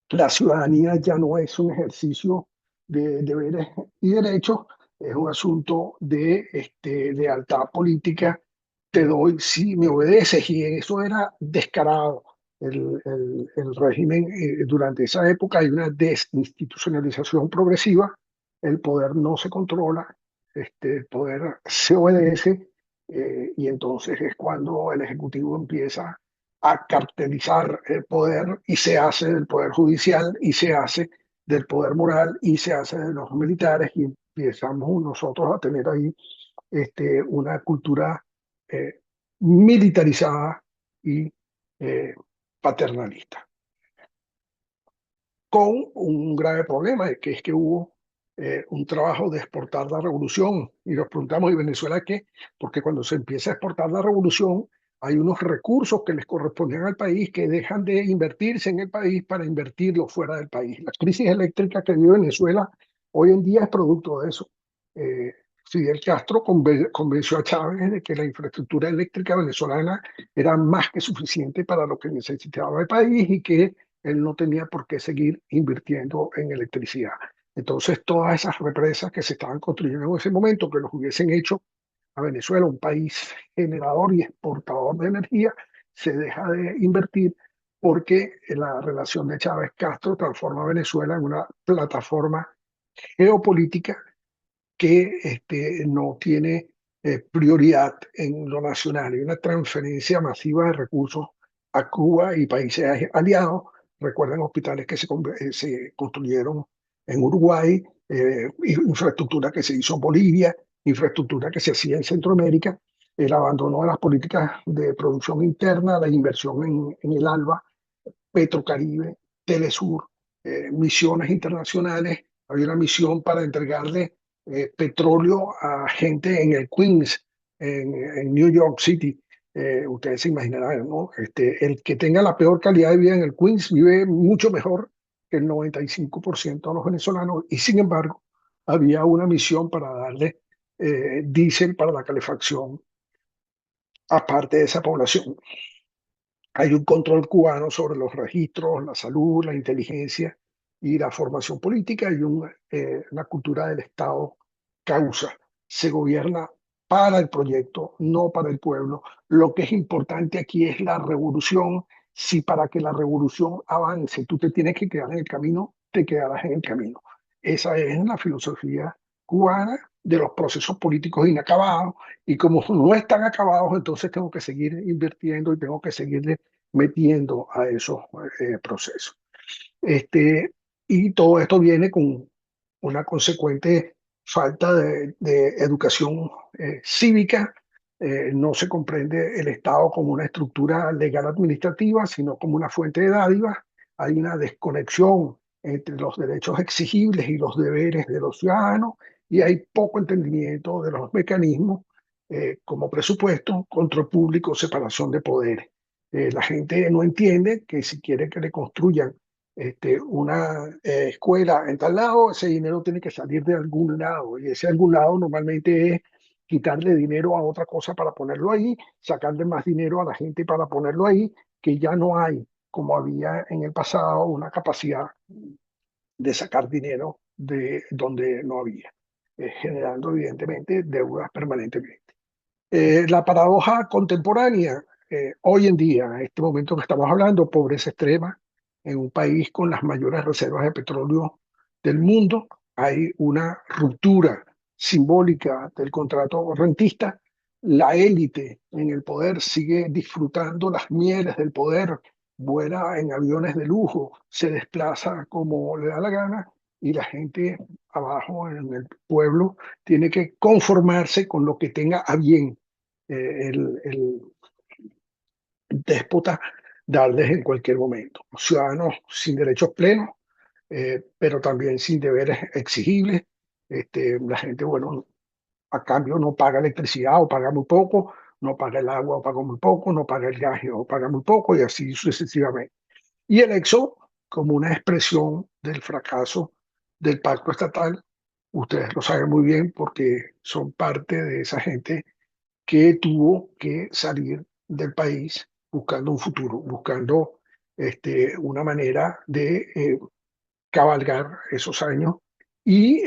La ciudadanía ya no es un ejercicio de deberes y derechos, es un asunto de lealtad política. Te doy si me obedeces, y eso era descarado. El régimen durante esa época hay una desinstitucionalización progresiva, el poder no se controla, el poder se obedece, y entonces es cuando el Ejecutivo empieza a cartelizar el poder, y se hace del poder judicial, y se hace del poder moral, y se hace de los militares, y empezamos nosotros a tener ahí una cultura eh, militarizada y eh, paternalista, con un grave problema, que es que hubo un trabajo de exportar la revolución. Y nos preguntamos, ¿y Venezuela qué? Porque cuando se empieza a exportar la revolución, hay unos recursos que les correspondían al país que dejan de invertirse en el país para invertirlos fuera del país. La crisis eléctrica que vive Venezuela hoy en día es producto de eso. Eh, Fidel Castro convenció a Chávez de que la infraestructura eléctrica venezolana era más que suficiente para lo que necesitaba el país, y que él no tenía por qué seguir invirtiendo en electricidad. Entonces, todas esas represas que se estaban construyendo en ese momento, que los hubiesen hecho a Venezuela un país generador y exportador de energía, se deja de invertir, porque la relación de Chávez-Castro transforma a Venezuela en una plataforma geopolítica que no tiene prioridad en lo nacional. Hay una transferencia masiva de recursos a Cuba y países aliados. Recuerden hospitales que se construyeron en Uruguay, infraestructura que se hizo en Bolivia, infraestructura que se hacía en Centroamérica, el abandono de las políticas de producción interna, la inversión en el ALBA, Petrocaribe, Telesur, misiones internacionales. Había una misión para entregarle petróleo a gente en el Queens, en New York City. Ustedes se imaginarán, ¿no? El que tenga la peor calidad de vida en el Queens vive mucho mejor que el 95% de los venezolanos, y sin embargo había una misión para darle diésel para la calefacción aparte de esa población. Hay un control cubano sobre los registros, la salud, la inteligencia y la formación política, y una cultura del Estado causa. Se gobierna para el proyecto, no para el pueblo. Lo que es importante aquí es la revolución. Si para que la revolución avance tú te tienes que quedar en el camino, te quedarás en el camino. Esa es la filosofía cubana de los procesos políticos inacabados, y como no están acabados, entonces tengo que seguir invirtiendo y tengo que seguirle metiendo a esos procesos. Y todo esto viene con una consecuente falta de educación cívica. No se comprende el Estado como una estructura legal administrativa, sino como una fuente de dádivas. Hay una desconexión entre los derechos exigibles y los deberes de los ciudadanos, y hay poco entendimiento de los mecanismos como presupuesto, control público, separación de poderes. La gente no entiende que si quiere que le construyan una escuela en tal lado, ese dinero tiene que salir de algún lado, y ese algún lado normalmente es quitarle dinero a otra cosa para ponerlo ahí, sacarle más dinero a la gente para ponerlo ahí, que ya no hay, como había en el pasado, una capacidad de sacar dinero de donde no había, generando evidentemente deudas permanentemente. La paradoja contemporánea, hoy en día, en este momento que estamos hablando, pobreza extrema, en un país con las mayores reservas de petróleo del mundo, hay una ruptura simbólica del contrato rentista. La élite en el poder sigue disfrutando las mieles del poder, vuela en aviones de lujo, se desplaza como le da la gana, y la gente abajo en el pueblo tiene que conformarse con lo que tenga a bien el déspota darles en cualquier momento. Ciudadanos sin derechos plenos, pero también sin deberes exigibles. La gente, bueno, a cambio no paga electricidad o paga muy poco, no paga el agua o paga muy poco, no paga el gas o paga muy poco, y así sucesivamente. Y el éxodo como una expresión del fracaso del pacto estatal. Ustedes lo saben muy bien porque son parte de esa gente que tuvo que salir del país buscando un futuro, buscando una manera de cabalgar esos años, y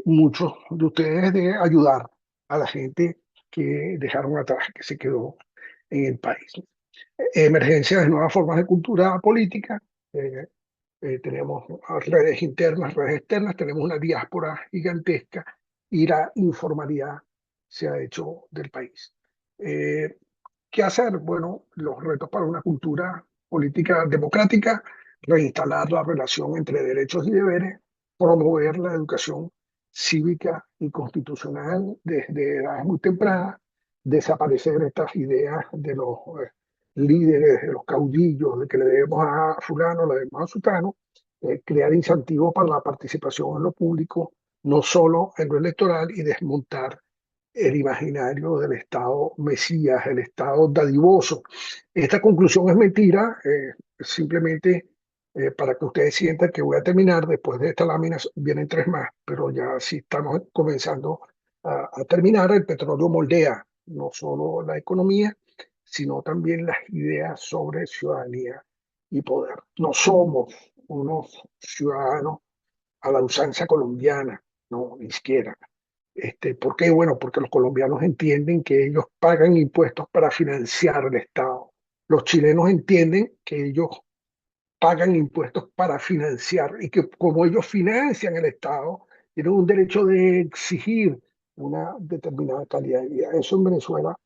muchos de ustedes de ayudar a la gente que dejaron atrás, que se quedó en el país. Emergencia de nuevas formas de cultura política. eh, Tenemos redes internas, redes externas, tenemos una diáspora gigantesca, y la informalidad se ha hecho del país. Eh, ¿Qué hacer? Bueno, los retos para una cultura política democrática: reinstalar la relación entre derechos y deberes, promover la educación cívica y constitucional desde edades muy tempranas, desaparecer estas ideas de los líderes, de los caudillos, de que le debemos a fulano, le debemos a sutano, crear incentivos para la participación en lo público, no solo en lo electoral, y desmontar el imaginario del Estado Mesías, el Estado dadivoso. Esta conclusión es mentira, simplemente para que ustedes sientan que voy a terminar. Después de esta lámina vienen tres más, pero ya sí estamos comenzando a terminar. El petróleo moldea no solo la economía, sino también las ideas sobre ciudadanía y poder. No somos unos ciudadanos a la usanza colombiana, no, ni siquiera. ¿Por qué? Bueno, porque los colombianos entienden que ellos pagan impuestos para financiar el Estado. Los chilenos entienden que ellos pagan impuestos para financiar, y que como ellos financian el Estado, tienen un derecho de exigir una determinada calidad de vida. Eso en Venezuela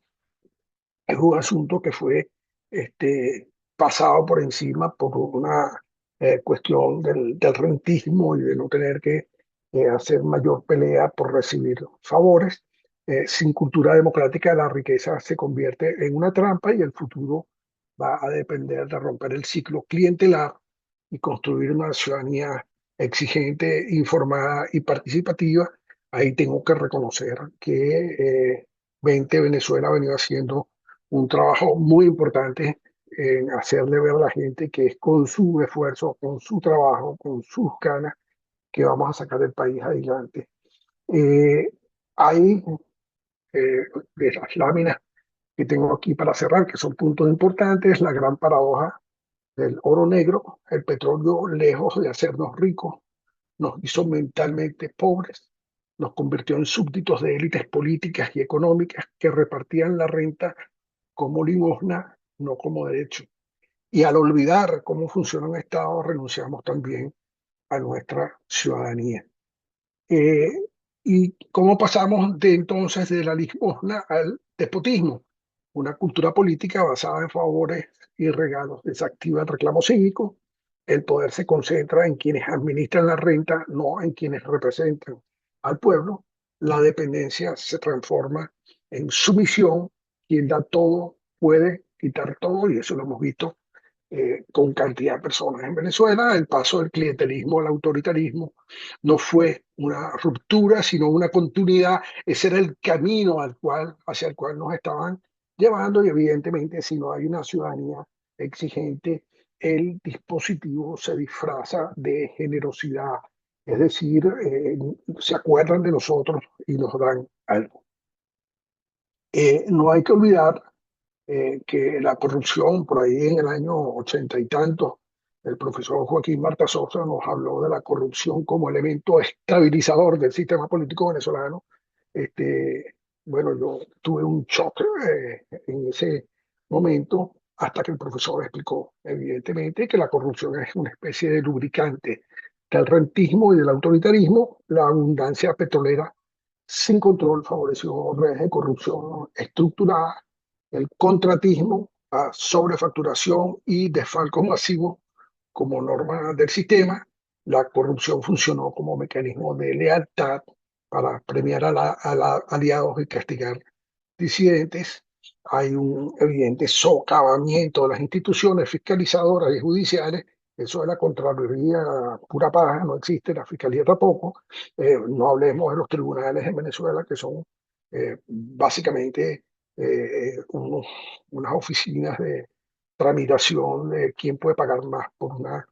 es un asunto que fue pasado por encima por una cuestión del rentismo y de no tener que hacer mayor pelea por recibir favores. Sin cultura democrática, la riqueza se convierte en una trampa, y el futuro va a depender de romper el ciclo clientelar y construir una ciudadanía exigente, informada y participativa. Ahí tengo que reconocer que 20 Venezuela ha venido haciendo un trabajo muy importante en hacerle ver a la gente que es con su esfuerzo, con su trabajo, con sus ganas, que vamos a sacar el país adelante. Eh, Hay de las láminas que tengo aquí para cerrar, que son puntos importantes: la gran paradoja del oro negro. El petróleo, lejos de hacernos ricos, nos hizo mentalmente pobres. nos convirtió en súbditos de élites políticas y económicas que repartían la renta como limosna, no como derecho. Y al olvidar cómo funciona un Estado, renunciamos también a nuestra ciudadanía. Eh, ¿Y cómo pasamos de entonces de la limosna al despotismo? Una cultura política basada en favores y regalos desactiva el reclamo cívico. El poder se concentra en quienes administran la renta, no en quienes representan al pueblo. La dependencia se transforma en sumisión. Quien da todo puede quitar todo, y eso lo hemos visto con cantidad de personas en Venezuela. El paso del clientelismo al autoritarismo no fue una ruptura, sino una continuidad. Ese era el camino hacia el cual nos estaban llevando, y evidentemente si no hay una ciudadanía exigente, el dispositivo se disfraza de generosidad. Es decir, se acuerdan de nosotros y nos dan algo. No hay que olvidar que la corrupción, por ahí en el año 80 y tantos, el profesor Joaquín Marta Sosa nos habló de la corrupción como elemento estabilizador del sistema político venezolano. Este, bueno, yo tuve un shock en ese momento, hasta que el profesor explicó, evidentemente, que la corrupción es una especie de lubricante del rentismo y del autoritarismo. La abundancia petrolera sin control favoreció redes de corrupción estructurada, el contratismo, la sobrefacturación y desfalco masivo como norma del sistema. La corrupción funcionó como mecanismo de lealtad para premiar a aliados y castigar disidentes. Hay un evidente socavamiento de las instituciones fiscalizadoras y judiciales. Eso de la Contraloría, pura paja, no existe, la Fiscalía tampoco. No hablemos de los tribunales en Venezuela, que son básicamente unas oficinas de tramitación de quién puede pagar más por una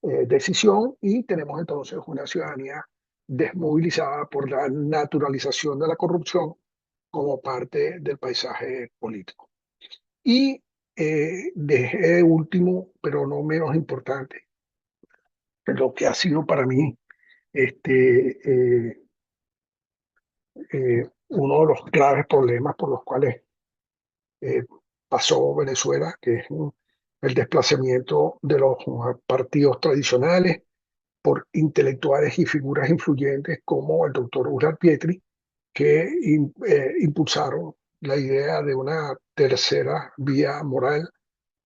decisión, y tenemos entonces una ciudadanía desmovilizada por la naturalización de la corrupción como parte del paisaje político. Y dejé último, pero no menos importante, lo que ha sido para mí uno de los graves problemas por los cuales eh, pasó Venezuela, que es el desplazamiento de los partidos tradicionales por intelectuales y figuras influyentes como el doctor Urral Pietri, que impulsaron la idea de una tercera vía moral.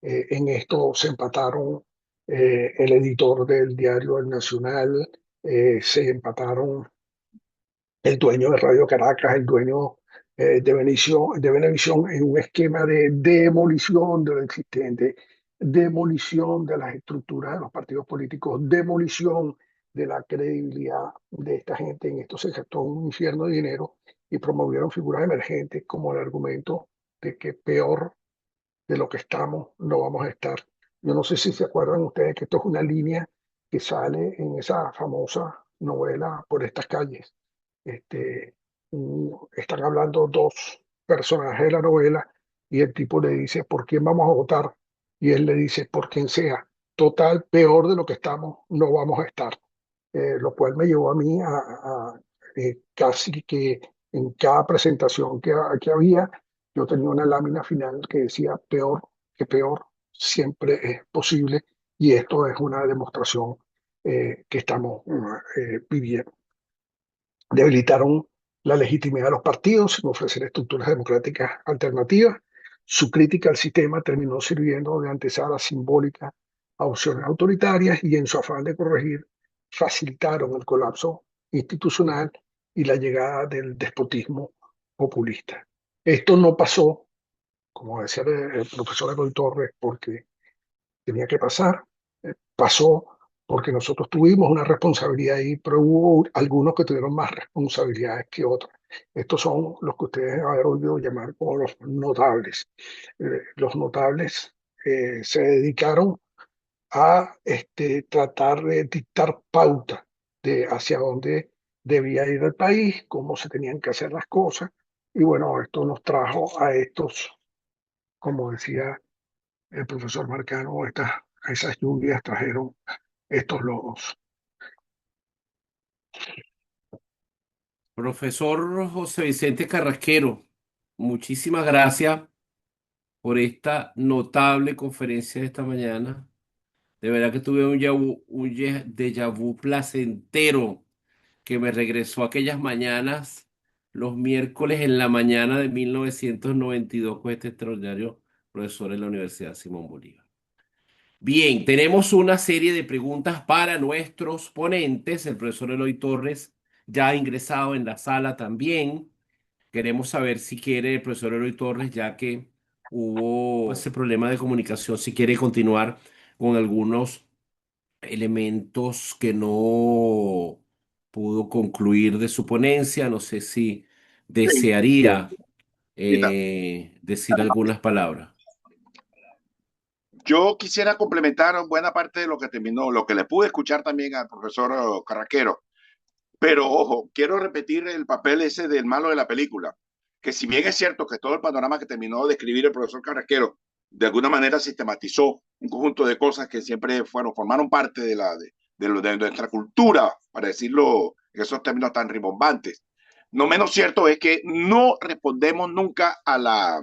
En esto se empataron el editor del diario El Nacional, se empataron el dueño de Radio Caracas, el dueño de Venevisión, en un esquema de demolición de lo existente, demolición de las estructuras de los partidos políticos, demolición de la credibilidad de esta gente. En esto se gastó un infierno de dinero y promovieron figuras emergentes como el argumento de que peor de lo que estamos no vamos a estar. Yo no sé si se acuerdan ustedes que esto es una línea que sale en esa famosa novela Por estas calles. Este, Están hablando dos personajes de la novela, y el tipo le dice, ¿por quién vamos a votar? Y él le dice, por quien sea. Total, peor de lo que estamos, no vamos a estar. Lo cual me llevó a mí casi que en cada presentación que había, yo tenía una lámina final que decía, peor que peor siempre es posible, y esto es una demostración que estamos viviendo. Debilitaron la legitimidad de los partidos sin ofrecer estructuras democráticas alternativas. Su crítica al sistema terminó sirviendo de antesala simbólica a opciones autoritarias, y en su afán de corregir, facilitaron el colapso institucional y la llegada del despotismo populista. Esto no pasó, como decía el profesor Eloy Torres, porque tenía que pasar. Pasó porque nosotros tuvimos una responsabilidad ahí, pero hubo algunos que tuvieron más responsabilidades que otros. Estos son los que ustedes deben haber oído llamar como los notables. Los notables se dedicaron a tratar de dictar pauta de hacia dónde debía ir el país, cómo se tenían que hacer las cosas. Y bueno, esto nos trajo a estos, como decía el profesor Marcano, esas lluvias trajeron estos lodos. Profesor José Vicente Carrasquero, muchísimas gracias por esta notable conferencia de esta mañana. De verdad que tuve un déjà vu placentero que me regresó a aquellas mañanas, los miércoles en la mañana de 1992 con este extraordinario profesor en la Universidad Simón Bolívar. Bien, tenemos una serie de preguntas para nuestros ponentes. El profesor Eloy Torres ya ha ingresado en la sala también. Queremos saber si quiere el profesor Eloy Torres, ya que hubo ese problema de comunicación, si quiere continuar con algunos elementos que no pudo concluir de su ponencia. No sé si Sí, desearía mira, decir algunas palabras. yo quisiera complementar buena parte de lo que terminó, lo que le pude escuchar también al profesor Carraquero, pero ojo, quiero repetir el papel ese del malo de la película, que si bien es cierto que todo el panorama que terminó de escribir el profesor Carraquero de alguna manera sistematizó un conjunto de cosas que siempre formaron parte de nuestra cultura, para decirlo en esos términos tan rimbombantes. No menos cierto es que no respondemos nunca a la,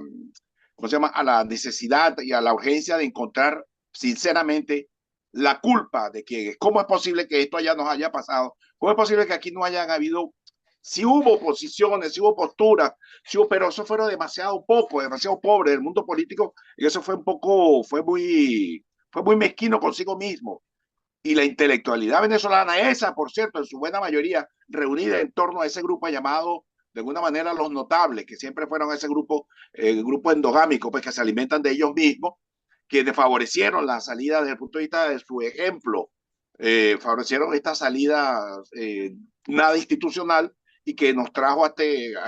¿cómo se llama?, a la necesidad y a la urgencia de encontrar sinceramente la culpa de que cómo es posible que esto ya nos haya pasado, cómo es posible que aquí no hayan habido, si hubo posiciones, si hubo posturas, si hubo, pero eso fueron demasiado poco, demasiado pobre del mundo político, y eso fue un poco, fue muy mezquino consigo mismo. Y la intelectualidad venezolana, esa, por cierto, en su buena mayoría, reunida en torno a ese grupo llamado, de alguna manera, los notables, que siempre fueron ese grupo, grupo endogámico, pues que se alimentan de ellos mismos, quienes favorecieron la salida desde el punto de vista de su ejemplo, favorecieron esta salida nada institucional y que nos trajo a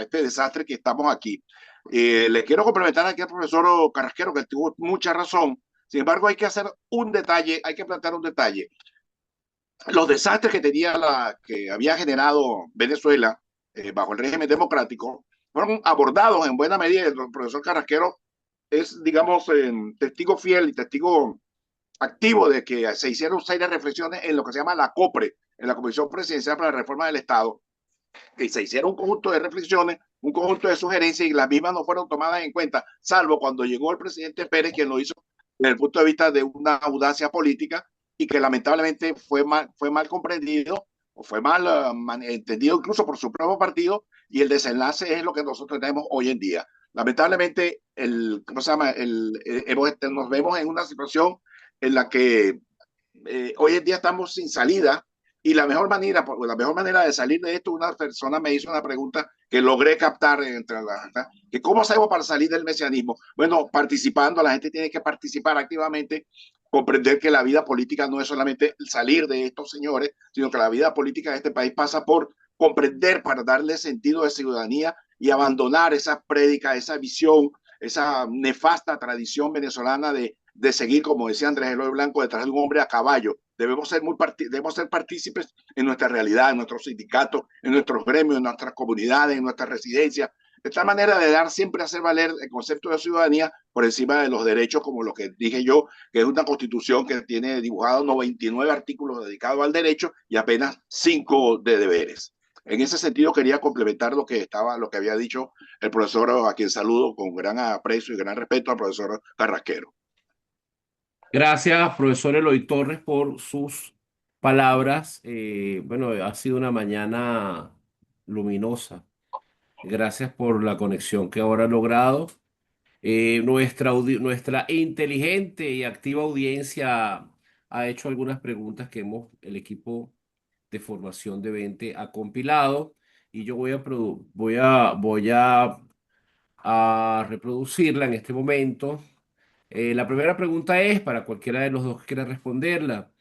este desastre que estamos aquí. Le quiero complementar aquí al profesor Carrasquero, que tuvo mucha razón. Sin embargo, hay que hacer un detalle, hay que plantear un detalle. Los desastres que tenía que había generado Venezuela bajo el régimen democrático fueron abordados en buena medida. El profesor Carrasquero es, digamos, testigo fiel y testigo activo de que se hicieron serias reflexiones en lo que se llama la COPRE, en la Comisión Presidencial para la Reforma del Estado, que se hicieron un conjunto de reflexiones, un conjunto de sugerencias y las mismas no fueron tomadas en cuenta, salvo cuando llegó el presidente Pérez, quien lo hizo desde el punto de vista de una audacia política y que lamentablemente fue mal comprendido o fue mal entendido incluso por su propio partido y el desenlace es lo que nosotros tenemos hoy en día. Lamentablemente, ¿cómo se llama? Nos vemos en una situación en la que hoy en día estamos sin salida y la mejor manera de salir de esto, una persona me hizo una pregunta que logré captar que cómo hacemos para salir del mesianismo. Bueno, participando, la gente tiene que participar activamente, comprender que la vida política no es solamente salir de estos señores, sino que la vida política de este país pasa por comprender para darle sentido de ciudadanía y abandonar esa prédica, esa visión, esa nefasta tradición venezolana de seguir, como decía Andrés Eloy Blanco, detrás de un hombre a caballo. Debemos ser partícipes en nuestra realidad, en nuestros sindicatos, en nuestros gremios, en nuestras comunidades, en nuestras residencias. De tal manera de dar siempre a hacer valer el concepto de ciudadanía por encima de los derechos, como lo que dije yo, que es una constitución que tiene dibujados 99 artículos dedicados al derecho y apenas 5 de deberes. En ese sentido quería complementar lo que había dicho el profesor, a quien saludo con gran aprecio y gran respeto, al profesor Carrasquero. Gracias, profesor Eloy Torres, por sus palabras. Bueno, ha sido una mañana luminosa. Gracias por la conexión que ahora ha logrado. Nuestra inteligente y activa audiencia ha hecho algunas preguntas que el equipo de formación de 20 ha compilado y yo voy a reproducirla en este momento. La primera pregunta es para cualquiera de los dos que quiera responderla.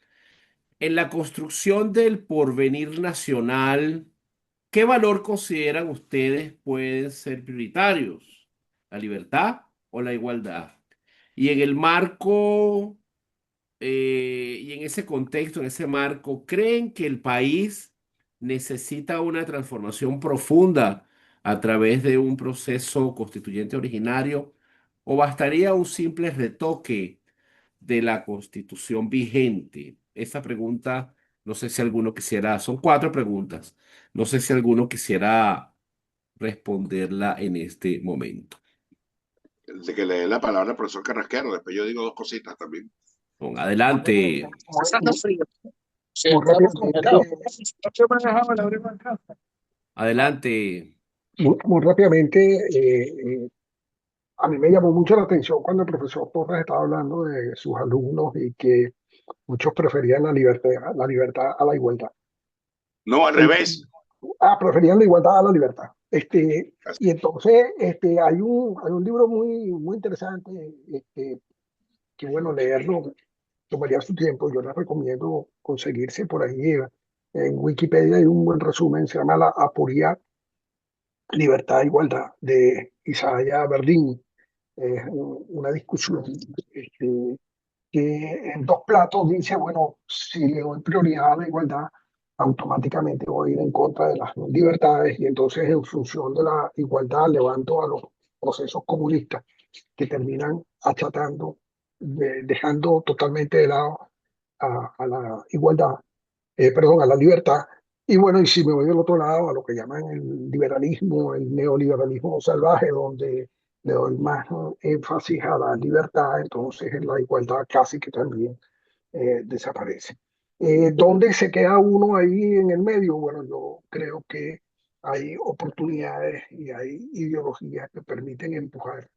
En la construcción del porvenir nacional, ¿qué valor consideran ustedes pueden ser prioritarios? ¿La libertad o la igualdad? Y en el marco, y en ese contexto, en ese marco, ¿creen que el país necesita una transformación profunda a través de un proceso constituyente originario o bastaría un simple retoque de la constitución vigente? Esa pregunta No sé si alguno quisiera, son cuatro preguntas. No sé si alguno quisiera responderla en este momento. De que le dé la palabra al profesor Carrasquero, después yo digo dos cositas también. Adelante, Muy rápidamente, adelante. muy rápidamente, a mí me llamó mucho la atención cuando el profesor Torres estaba hablando de sus alumnos y que muchos preferían la libertad a la igualdad. No, al En- revés. Preferían la igualdad a la libertad. Así. Y entonces hay un libro muy interesante, que bueno, leerlo tomaría su tiempo. Yo les recomiendo conseguirse por ahí. En Wikipedia hay un buen resumen, se llama La Aporía, Libertad e Igualdad, de Isaiah Berlin. Es una discusión que en dos platos dice, bueno, si le doy prioridad a la igualdad, automáticamente voy a ir en contra de las libertades y entonces en función de la igualdad levanto a los procesos comunistas que terminan achatando, dejando totalmente de lado a la igualdad, perdón, a la libertad. Y bueno, y si me voy del otro lado, a lo que llaman el liberalismo, el neoliberalismo salvaje, donde le doy más énfasis a la libertad, entonces la igualdad casi que también desaparece. ¿Dónde se queda uno ahí en el medio? Bueno, yo creo que hay oportunidades y hay ideologías que permiten empujar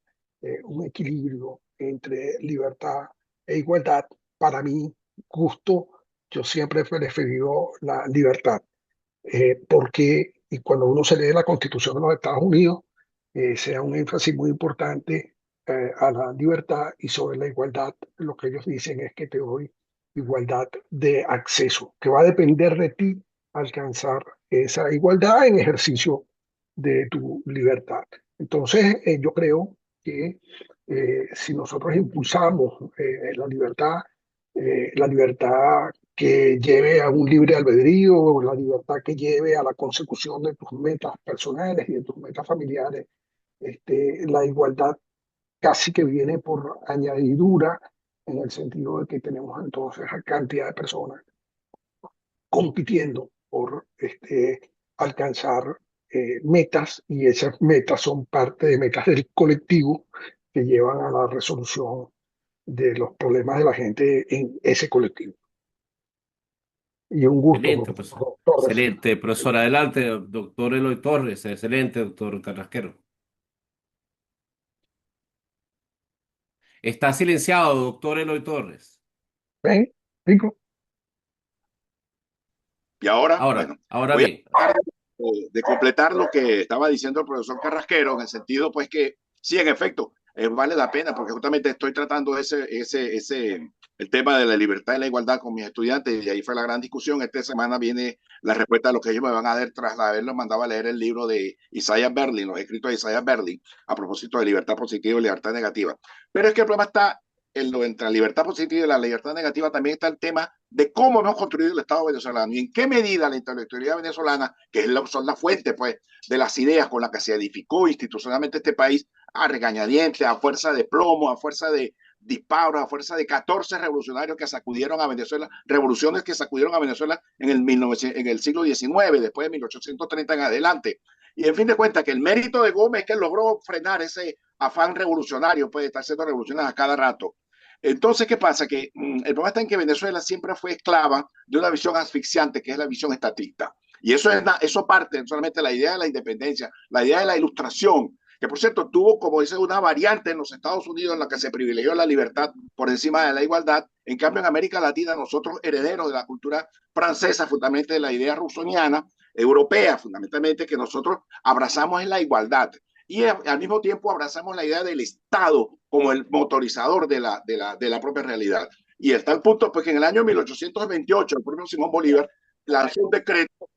un equilibrio entre libertad e igualdad. Para mí, gusto, yo siempre he preferido la libertad, porque y cuando uno se lee la Constitución de los Estados Unidos, se da un énfasis muy importante a la libertad y sobre la igualdad. Lo que ellos dicen es que te doy igualdad de acceso, que va a depender de ti alcanzar esa igualdad en ejercicio de tu libertad. Entonces, yo creo que si nosotros impulsamos la libertad que lleve a un libre albedrío, la libertad que lleve a la consecución de tus metas personales y de tus metas familiares, la igualdad casi que viene por añadidura, en el sentido de que tenemos entonces a cantidad de personas compitiendo por alcanzar metas, y esas metas son parte de metas del colectivo que llevan a la resolución de los problemas de la gente en ese colectivo. Y un gusto, Excelente, pues. profesor Torres. Excelente, profesor. Adelante, doctor Eloy Torres. Excelente, doctor Carrasquero. Está silenciado, doctor Eloy Torres. ¿Ven? Rico. Y ahora, Ahora, bueno, ahora voy a bien. tratar de completar lo que estaba diciendo el profesor Carrasquero, en el sentido, pues, que sí, en efecto, vale la pena, porque justamente estoy tratando el tema de la libertad y la igualdad con mis estudiantes, y ahí fue la gran discusión. Esta semana viene la respuesta a lo que ellos me van a dar tras haberlos mandado a leer el libro de Isaiah Berlin, los escritos de Isaiah Berlin, a propósito de libertad positiva y libertad negativa. Pero es que el problema está entre la libertad positiva y la libertad negativa. También está el tema de cómo hemos construido el Estado venezolano y en qué medida la intelectualidad venezolana, que son la fuente, pues, de las ideas con las que se edificó institucionalmente este país, a regañadientes, a fuerza de plomo, a fuerza de disparos, a fuerza de 14 revolucionarios que sacudieron a Venezuela, revoluciones que sacudieron a Venezuela en el siglo XIX, después de 1830 en adelante. Y en fin de cuentas, que el mérito de Gómez es que logró frenar ese afán revolucionario, puede estar haciendo revoluciones a cada rato. Entonces, ¿qué pasa? Que el problema está en que Venezuela siempre fue esclava de una visión asfixiante, que es la visión estatista. Y eso parte solamente de la idea de la independencia, la idea de la ilustración, que por cierto tuvo, como dice, una variante en los Estados Unidos en la que se privilegió la libertad por encima de la igualdad. En cambio, en América Latina, nosotros, herederos de la cultura francesa, fundamentalmente de la idea rusoniana, europea, fundamentalmente, que nosotros abrazamos en la igualdad y al mismo tiempo abrazamos la idea del Estado como el motorizador de la propia realidad. Y está el punto, pues, que en el año 1828 el propio Simón Bolívar lanzó un decreto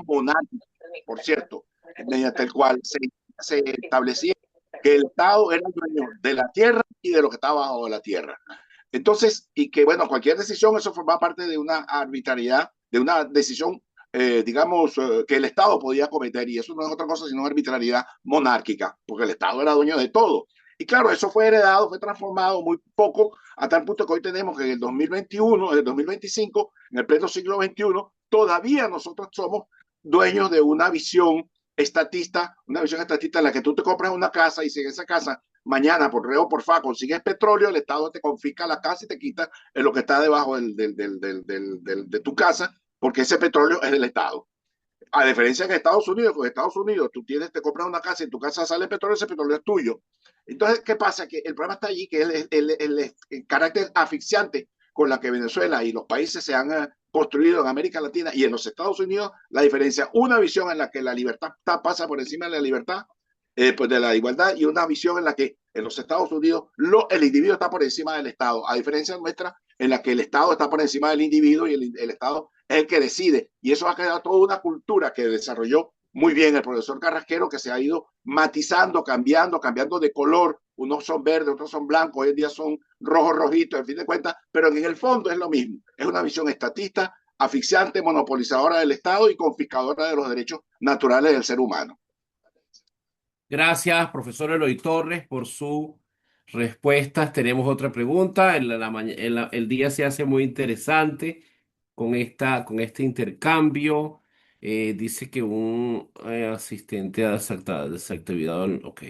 monárquico, por cierto, mediante el cual se establecía que el Estado era el dueño de la tierra y de lo que estaba bajo la tierra. Entonces, y que, bueno, cualquier decisión, eso forma parte de una arbitrariedad, de una decisión, digamos, que el Estado podía cometer, y eso no es otra cosa sino arbitrariedad monárquica, porque el Estado era dueño de todo. Y claro, eso fue heredado, fue transformado muy poco, a tal punto que hoy tenemos que en el 2021, en el 2025, en el pleno siglo XXI, todavía nosotros somos dueños de una visión estatista en la que tú te compras una casa y si en esa casa mañana por reo por fa consigues petróleo, el Estado te confisca la casa y te quita lo que está debajo de tu casa, porque ese petróleo es del Estado. A diferencia que en Estados Unidos, con Estados Unidos tú te compras una casa y en tu casa sale petróleo, ese petróleo es tuyo. Entonces, ¿qué pasa? Que el problema está allí, que es el carácter asfixiante con la que Venezuela y los países se han construido en América Latina y en los Estados Unidos, la diferencia, una visión en la que la libertad pasa por encima de la libertad, pues de la igualdad, y una visión en la que en los Estados Unidos el individuo está por encima del Estado, a diferencia nuestra, en la que el Estado está por encima del individuo y el Estado es el que decide. Y eso ha creado toda una cultura que desarrolló muy bien el profesor Carrasquero, que se ha ido matizando, cambiando de color. Unos son verdes, otros son blancos, hoy en día son rojos, rojitos, en fin de cuentas, pero en el fondo es lo mismo. Es una visión estatista, asfixiante, monopolizadora del Estado y confiscadora de los derechos naturales del ser humano. Gracias, profesor Eloy Torres, por sus respuestas. Tenemos otra pregunta. El día se hace muy interesante con este intercambio. Dice que un asistente a desactividad. Ok.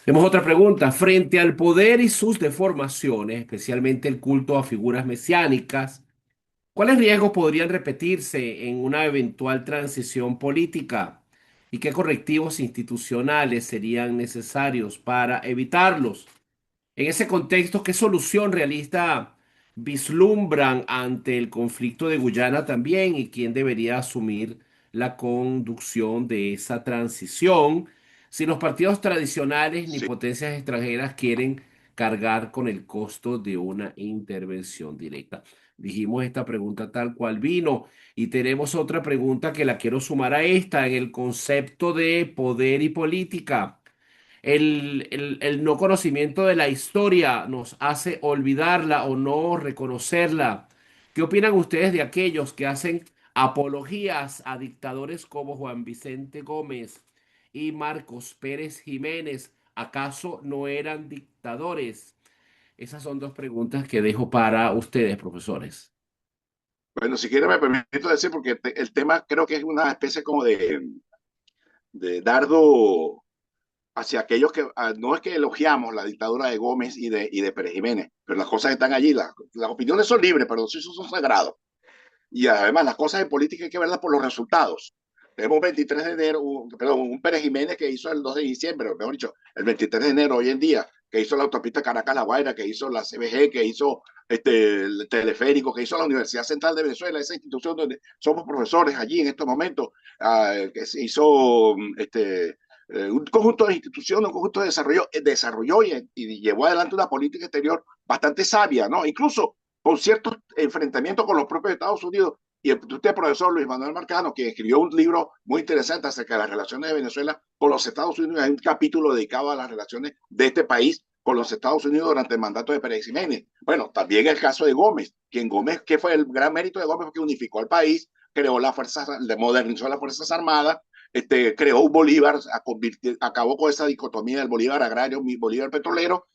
Tenemos otra pregunta. Frente al poder y sus deformaciones, especialmente el culto a figuras mesiánicas, ¿cuáles riesgos podrían repetirse en una eventual transición política? ¿Y qué correctivos institucionales serían necesarios para evitarlos? En ese contexto, ¿qué solución realista vislumbran ante el conflicto de Guyana también? ¿Y quién debería asumir la conducción de esa transición? Si los partidos tradicionales ni Sí. potencias extranjeras quieren cargar con el costo de una intervención directa. Dijimos esta pregunta tal cual vino y tenemos otra pregunta que la quiero sumar a esta en el concepto de poder y política. El no conocimiento de la historia nos hace olvidarla o no reconocerla. ¿Qué opinan ustedes de aquellos que hacen apologías a dictadores como Juan Vicente Gómez y Marcos Pérez Jiménez? ¿Acaso no eran dictadores? Esas son dos preguntas que dejo para ustedes, profesores. Bueno, si quiere me permito decir, porque el tema creo que es una especie como de dardo hacia aquellos que no es que elogiamos la dictadura de Gómez y de Pérez Jiménez, pero las cosas están allí, las opiniones son libres, pero los hechos son sagrados. Y además las cosas de política hay que verlas por los resultados. Tenemos un 23 de enero, un Pérez Jiménez que hizo el 2 de diciembre, mejor dicho, el 23 de enero hoy en día, que hizo la autopista Caracas-La Guaira, que hizo la CBG, que hizo el teleférico, que hizo la Universidad Central de Venezuela, esa institución donde somos profesores allí en estos momentos, que se hizo un conjunto de instituciones, un conjunto de desarrolló y llevó adelante una política exterior bastante sabia, ¿no? Incluso con ciertos enfrentamientos con los propios Estados Unidos. Y usted, profesor Luis Manuel Marcano, que escribió un libro muy interesante acerca de las relaciones de Venezuela con los Estados Unidos, hay un capítulo dedicado a las relaciones de este país con los Estados Unidos durante el mandato de Pérez Jiménez. Bueno, también el caso de Gómez, que fue el gran mérito de Gómez, porque unificó al país, creó las fuerzas, modernizó las Fuerzas Armadas, creó un Bolívar, acabó con esa dicotomía del Bolívar agrario, Bolívar petrolero,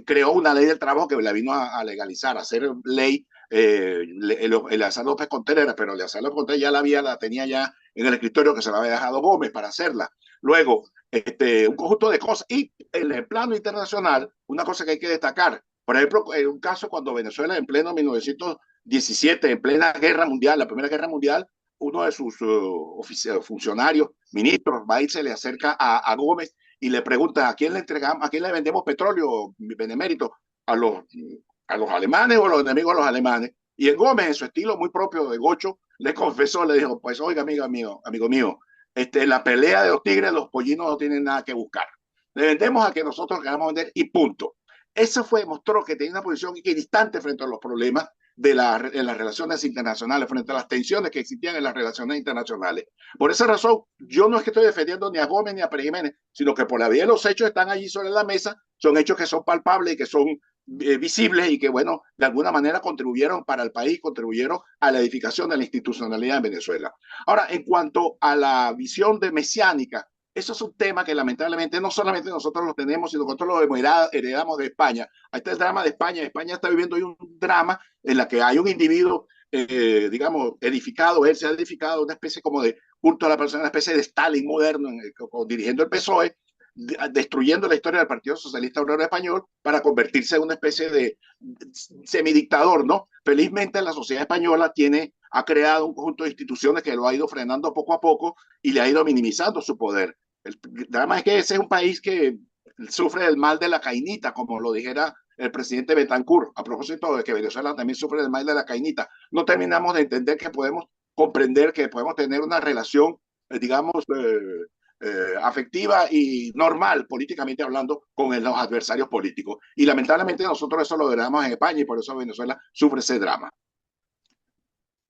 creó una ley del trabajo que la vino a legalizar, a hacer ley Eleazar López Contreras, pero Eleazar López Contreras la tenía ya en el escritorio que se la había dejado Gómez para hacerla. Luego, un conjunto de cosas. Y en el plano internacional, una cosa que hay que destacar, por ejemplo, en un caso cuando Venezuela en pleno 1917, en plena guerra mundial, la primera guerra mundial, uno de sus funcionarios, ministros, va y se le acerca a Gómez y le pregunta a quién le entregamos, a quién le vendemos petróleo, benemérito, a los alemanes o a los enemigos de los alemanes. Y en Gómez, en su estilo muy propio de Gocho, le confesó, le dijo, pues oiga, amigo mío, la pelea de los tigres, los pollinos no tienen nada que buscar. Le vendemos a que nosotros queramos vender y punto. Eso mostró que tenía una posición equidistante frente a los problemas en las relaciones internacionales, frente a las tensiones que existían en las relaciones internacionales. Por esa razón, yo no es que estoy defendiendo ni a Gómez ni a Pérez Jiménez, sino que por la vía de los hechos están allí sobre la mesa, son hechos que son palpables y que son visibles y que, bueno, de alguna manera contribuyeron para el país, contribuyeron a la edificación de la institucionalidad en Venezuela. Ahora, en cuanto a la visión de mesiánica, Eso es un tema que lamentablemente no solamente nosotros lo tenemos, sino que nosotros lo heredamos de España. Ahí está el drama de España. España está viviendo hoy un drama en la que hay un individuo, digamos, edificado, él se ha edificado una especie como de culto a la persona, una especie de Stalin moderno, dirigiendo el PSOE, destruyendo la historia del Partido Socialista Obrero Español para convertirse en una especie de semidictador, ¿no? Felizmente la sociedad española ha creado un conjunto de instituciones que lo ha ido frenando poco a poco y le ha ido minimizando su poder. El drama es que ese es un país que sufre del mal de la cainita, como lo dijera el presidente Betancourt, a propósito de que Venezuela también sufre del mal de la cainita. No terminamos de entender que podemos comprender que podemos tener una relación, digamos, afectiva y normal, políticamente hablando, con los adversarios políticos. Y lamentablemente nosotros eso lo heredamos en España y por eso Venezuela sufre ese drama.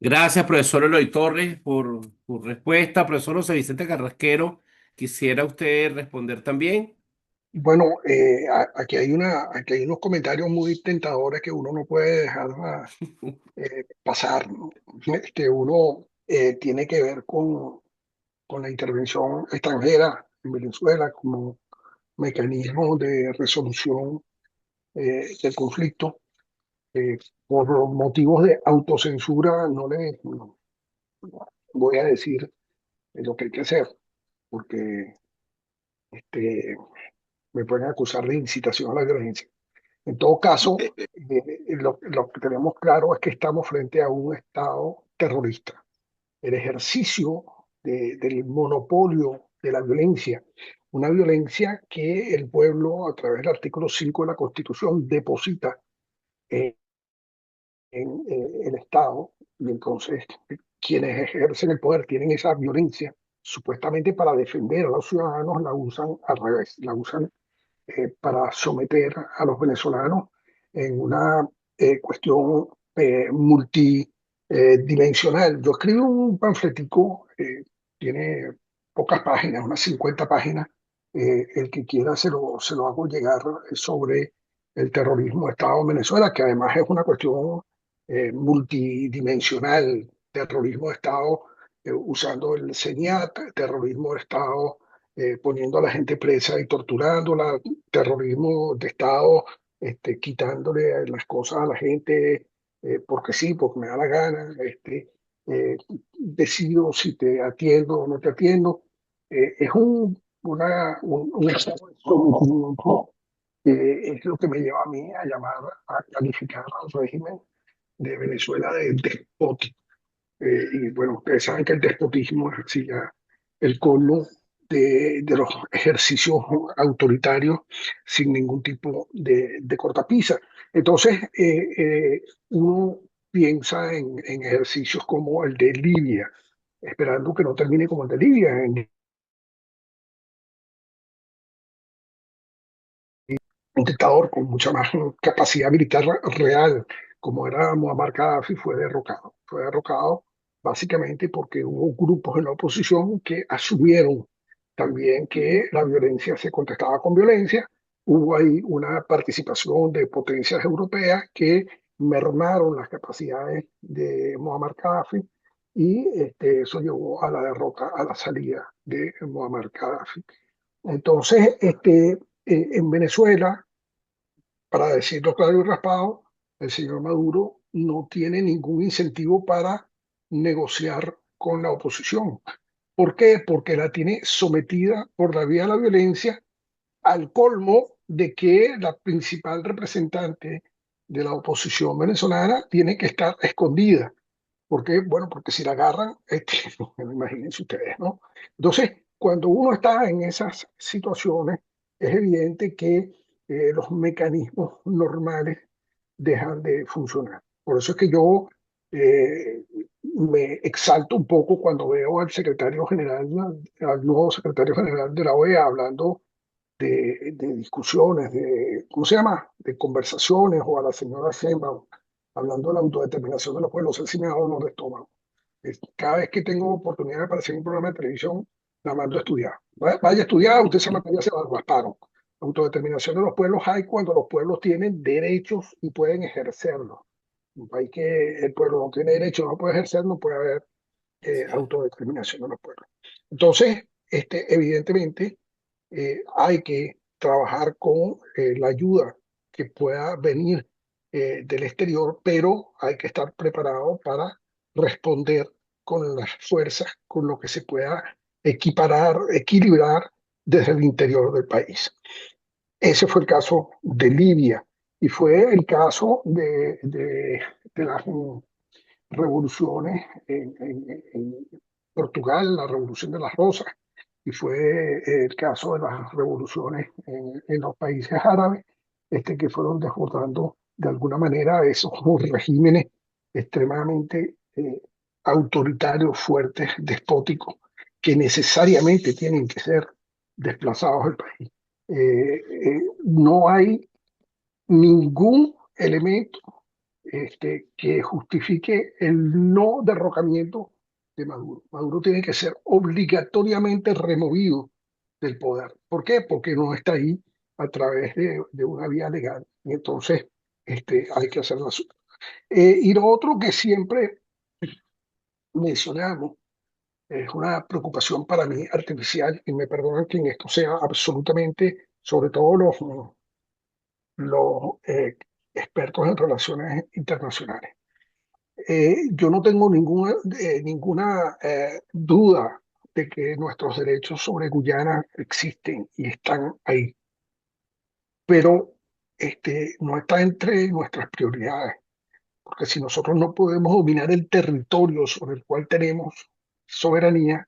Gracias, profesor Eloy Torres, por su respuesta. Profesor José Vicente Carrasquero, ¿quisiera usted responder también? Bueno, aquí hay unos comentarios muy tentadores que uno no puede dejar pasar, ¿no? Uno tiene que ver con la intervención extranjera en Venezuela como mecanismo de resolución del conflicto. Por motivos de autocensura no voy a decir lo que hay que hacer, porque este, me pueden acusar de incitación a la violencia. En todo caso, lo que tenemos claro es que estamos frente a un Estado terrorista. El ejercicio del monopolio de la violencia, una violencia que el pueblo, a través del artículo 5 de la Constitución, deposita en, el Estado, y entonces quienes ejercen el poder tienen esa violencia, supuestamente para defender a los ciudadanos, la usan al revés, la usan para someter a los venezolanos en una cuestión multidimensional. Yo escribí un panfletico, tiene pocas páginas, unas 50 páginas. El que quiera se lo hago llegar sobre el terrorismo de Estado en Venezuela, que además es una cuestión multidimensional. Terrorismo de Estado usando el CENIAT, terrorismo de Estado poniendo a la gente presa y torturándola, terrorismo de Estado, quitándole las cosas a la gente porque sí, porque me da la gana, decido si te atiendo o no te atiendo. Es un estado de sometimiento que es lo que me lleva a mí a llamar, a calificar al régimen de Venezuela de despótico. Y bueno, ustedes saben que el despotismo es así ya el colmo de los ejercicios autoritarios sin ningún tipo de cortapisa. Entonces, uno piensa en ejercicios como el de Libia, esperando que no termine como el de Libia, en un dictador con mucha más capacidad militar real, como era Muammar Gaddafi, fue derrocado. Fue derrocado básicamente porque hubo grupos en la oposición que asumieron también que la violencia se contestaba con violencia. Hubo ahí una participación de potencias europeas que mermaron las capacidades de Muammar Gaddafi y eso llevó a la derrota, a la salida de Muammar Gaddafi. Entonces, en Venezuela, para decirlo claro y raspado, el señor Maduro no tiene ningún incentivo para negociar con la oposición. ¿Por qué? Porque la tiene sometida por la vía de la violencia al colmo de que la principal representante de la oposición venezolana tiene que estar escondida. ¿Por qué? Bueno, porque si la agarran, imagínense ustedes, ¿no? Entonces, cuando uno está en esas situaciones, es evidente que los mecanismos normales dejan de funcionar. Por eso es que yo eh, me exalto un poco cuando veo al secretario general, al nuevo secretario general de la OEA hablando de discusiones, ¿cómo se llama? De conversaciones, o a la señora Sheinbaum hablando de la autodeterminación de los pueblos. Él sí me da dolor de estómago. Cada vez que tengo oportunidad de aparecer en un programa de televisión, la mando a estudiar. Vaya a estudiar, usted esa materia se la rasparon. Autodeterminación de los pueblos hay cuando los pueblos tienen derechos y pueden ejercerlos. Un país que el pueblo no tiene derechos, no puede ejercer, no puede haber Sí. autodeterminación de los pueblos. Entonces, evidentemente hay que trabajar con la ayuda que pueda venir del exterior, pero hay que estar preparado para responder con las fuerzas, con lo que se pueda equilibrar desde el interior del país. Ese fue el caso de Libia y fue el caso de las revoluciones en Portugal, la Revolución de las Rosas, y fue el caso de las revoluciones en los países árabes, que fueron desbordando de alguna manera esos regímenes extremadamente autoritarios, fuertes, despóticos, que necesariamente tienen que ser desplazados del país. No hay ningún elemento que justifique el no derrocamiento de Maduro. Maduro tiene que ser obligatoriamente removido del poder. ¿Por qué? Porque no está ahí a través de una vía legal. Y entonces hay que hacer la suya. Y lo otro que siempre mencionamos es una preocupación para mí artificial, y me perdonan que en esto sea absolutamente, sobre todo los expertos en relaciones internacionales. Yo no tengo ninguna duda de que nuestros derechos sobre Guyana existen y están ahí, pero no está entre nuestras prioridades, porque si nosotros no podemos dominar el territorio sobre el cual tenemos soberanía,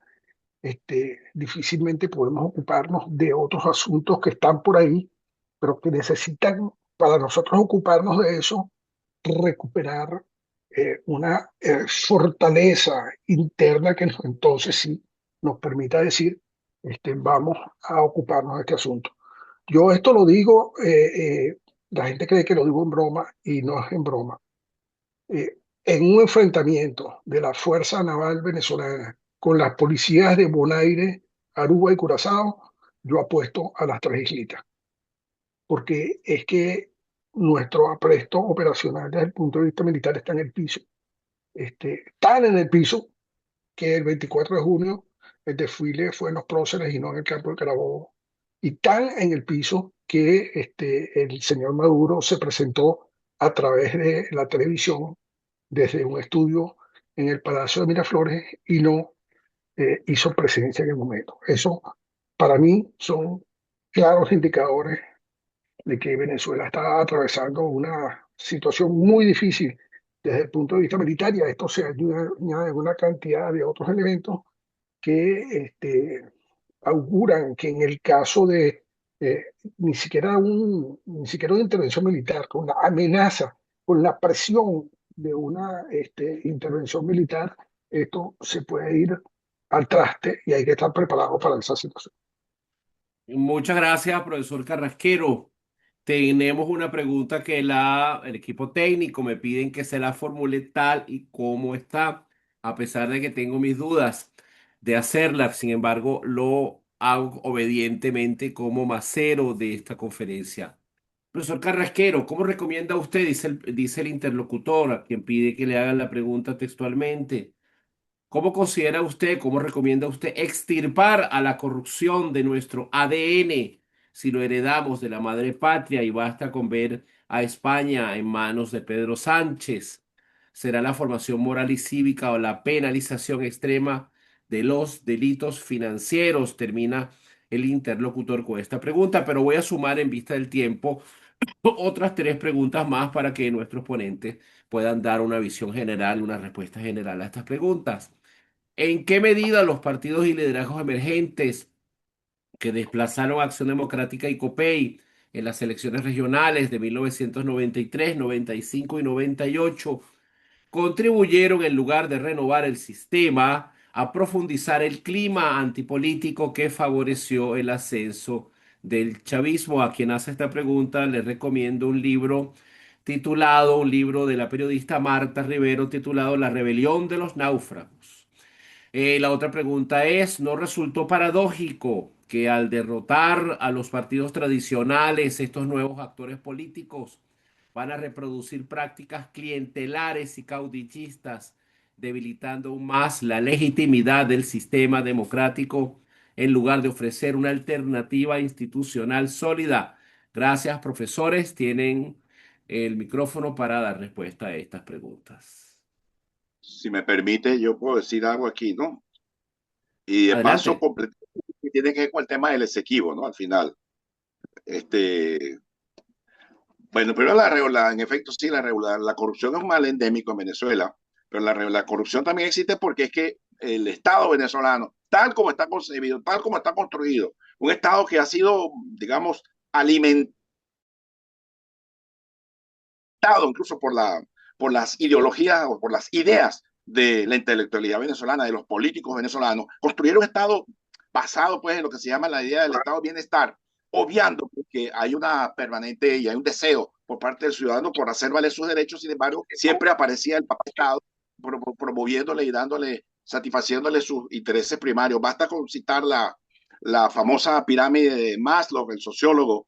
difícilmente podemos ocuparnos de otros asuntos que están por ahí, pero que necesitan, para nosotros ocuparnos de eso, recuperar una fortaleza interna que entonces sí nos permita decir, vamos a ocuparnos de este asunto. Yo esto lo digo, la gente cree que lo digo en broma y no es en broma. En un enfrentamiento de la Fuerza Naval Venezolana con las policías de Bonaire, Aruba y Curazao, yo apuesto a las tres islitas, porque es que nuestro apresto operacional desde el punto de vista militar está en el piso. Tan en el piso que el 24 de junio el desfile fue en los próceres y no en el campo de Carabobo. Y tan en el piso que el señor Maduro se presentó a través de la televisión desde un estudio en el Palacio de Miraflores y no hizo presencia en el momento. Eso para mí son claros indicadores de que Venezuela está atravesando una situación muy difícil desde el punto de vista militar, y a esto se añade una cantidad de otros elementos que auguran que en el caso de ni siquiera una intervención militar, con la amenaza, con la presión de una intervención militar, esto se puede ir al traste y hay que estar preparado para esa situación. Muchas gracias, profesor Carrasquero. Tenemos una pregunta que el equipo técnico me piden que se la formule tal y como está, a pesar de que tengo mis dudas de hacerla. Sin embargo, lo hago obedientemente como macero de esta conferencia. Profesor Carrasquero, ¿cómo recomienda usted, dice el interlocutor, a quien pide que le hagan la pregunta textualmente? ¿Cómo considera usted, cómo recomienda usted extirpar a la corrupción de nuestro ADN si lo heredamos de la madre patria y basta con ver a España en manos de Pedro Sánchez? ¿Será la formación moral y cívica o la penalización extrema de los delitos financieros? Termina el interlocutor con esta pregunta, pero voy a sumar en vista del tiempo otras tres preguntas más para que nuestros ponentes puedan dar una visión general, una respuesta general a estas preguntas. ¿En qué medida los partidos y liderazgos emergentes que desplazaron Acción Democrática y COPEI en las elecciones regionales de 1993, 95 y 98 contribuyeron, en lugar de renovar el sistema, a profundizar el clima antipolítico que favoreció el ascenso del chavismo? A quien hace esta pregunta le recomiendo un libro de la periodista Marta Rivero titulado La rebelión de los náufragos. La otra pregunta es, ¿no resultó paradójico que al derrotar a los partidos tradicionales, estos nuevos actores políticos van a reproducir prácticas clientelares y caudillistas, debilitando aún más la legitimidad del sistema democrático? en lugar de ofrecer una alternativa institucional sólida. Gracias, profesores. Tienen el micrófono para dar respuesta a estas preguntas. Si me permite, yo puedo decir algo aquí, ¿no? Y de paso, Adelante. que tiene que ver con el tema del exequivo, ¿no? Al final. Bueno, pero en efecto, sí, la corrupción es un mal endémico en Venezuela, pero la corrupción también existe porque es que el Estado venezolano, tal como está concebido, tal como está construido, un Estado que ha sido, digamos, alimentado incluso por las ideologías o por las ideas de la intelectualidad venezolana, de los políticos venezolanos, construyeron un Estado basado pues en lo que se llama la idea del Estado de bienestar, obviando que hay una permanente y hay un deseo por parte del ciudadano por hacer valer sus derechos. Sin embargo, siempre aparecía el papá Estado promoviéndole y dándole, satisfaciéndole sus intereses primarios. Basta con citar la famosa pirámide de Maslow, el sociólogo,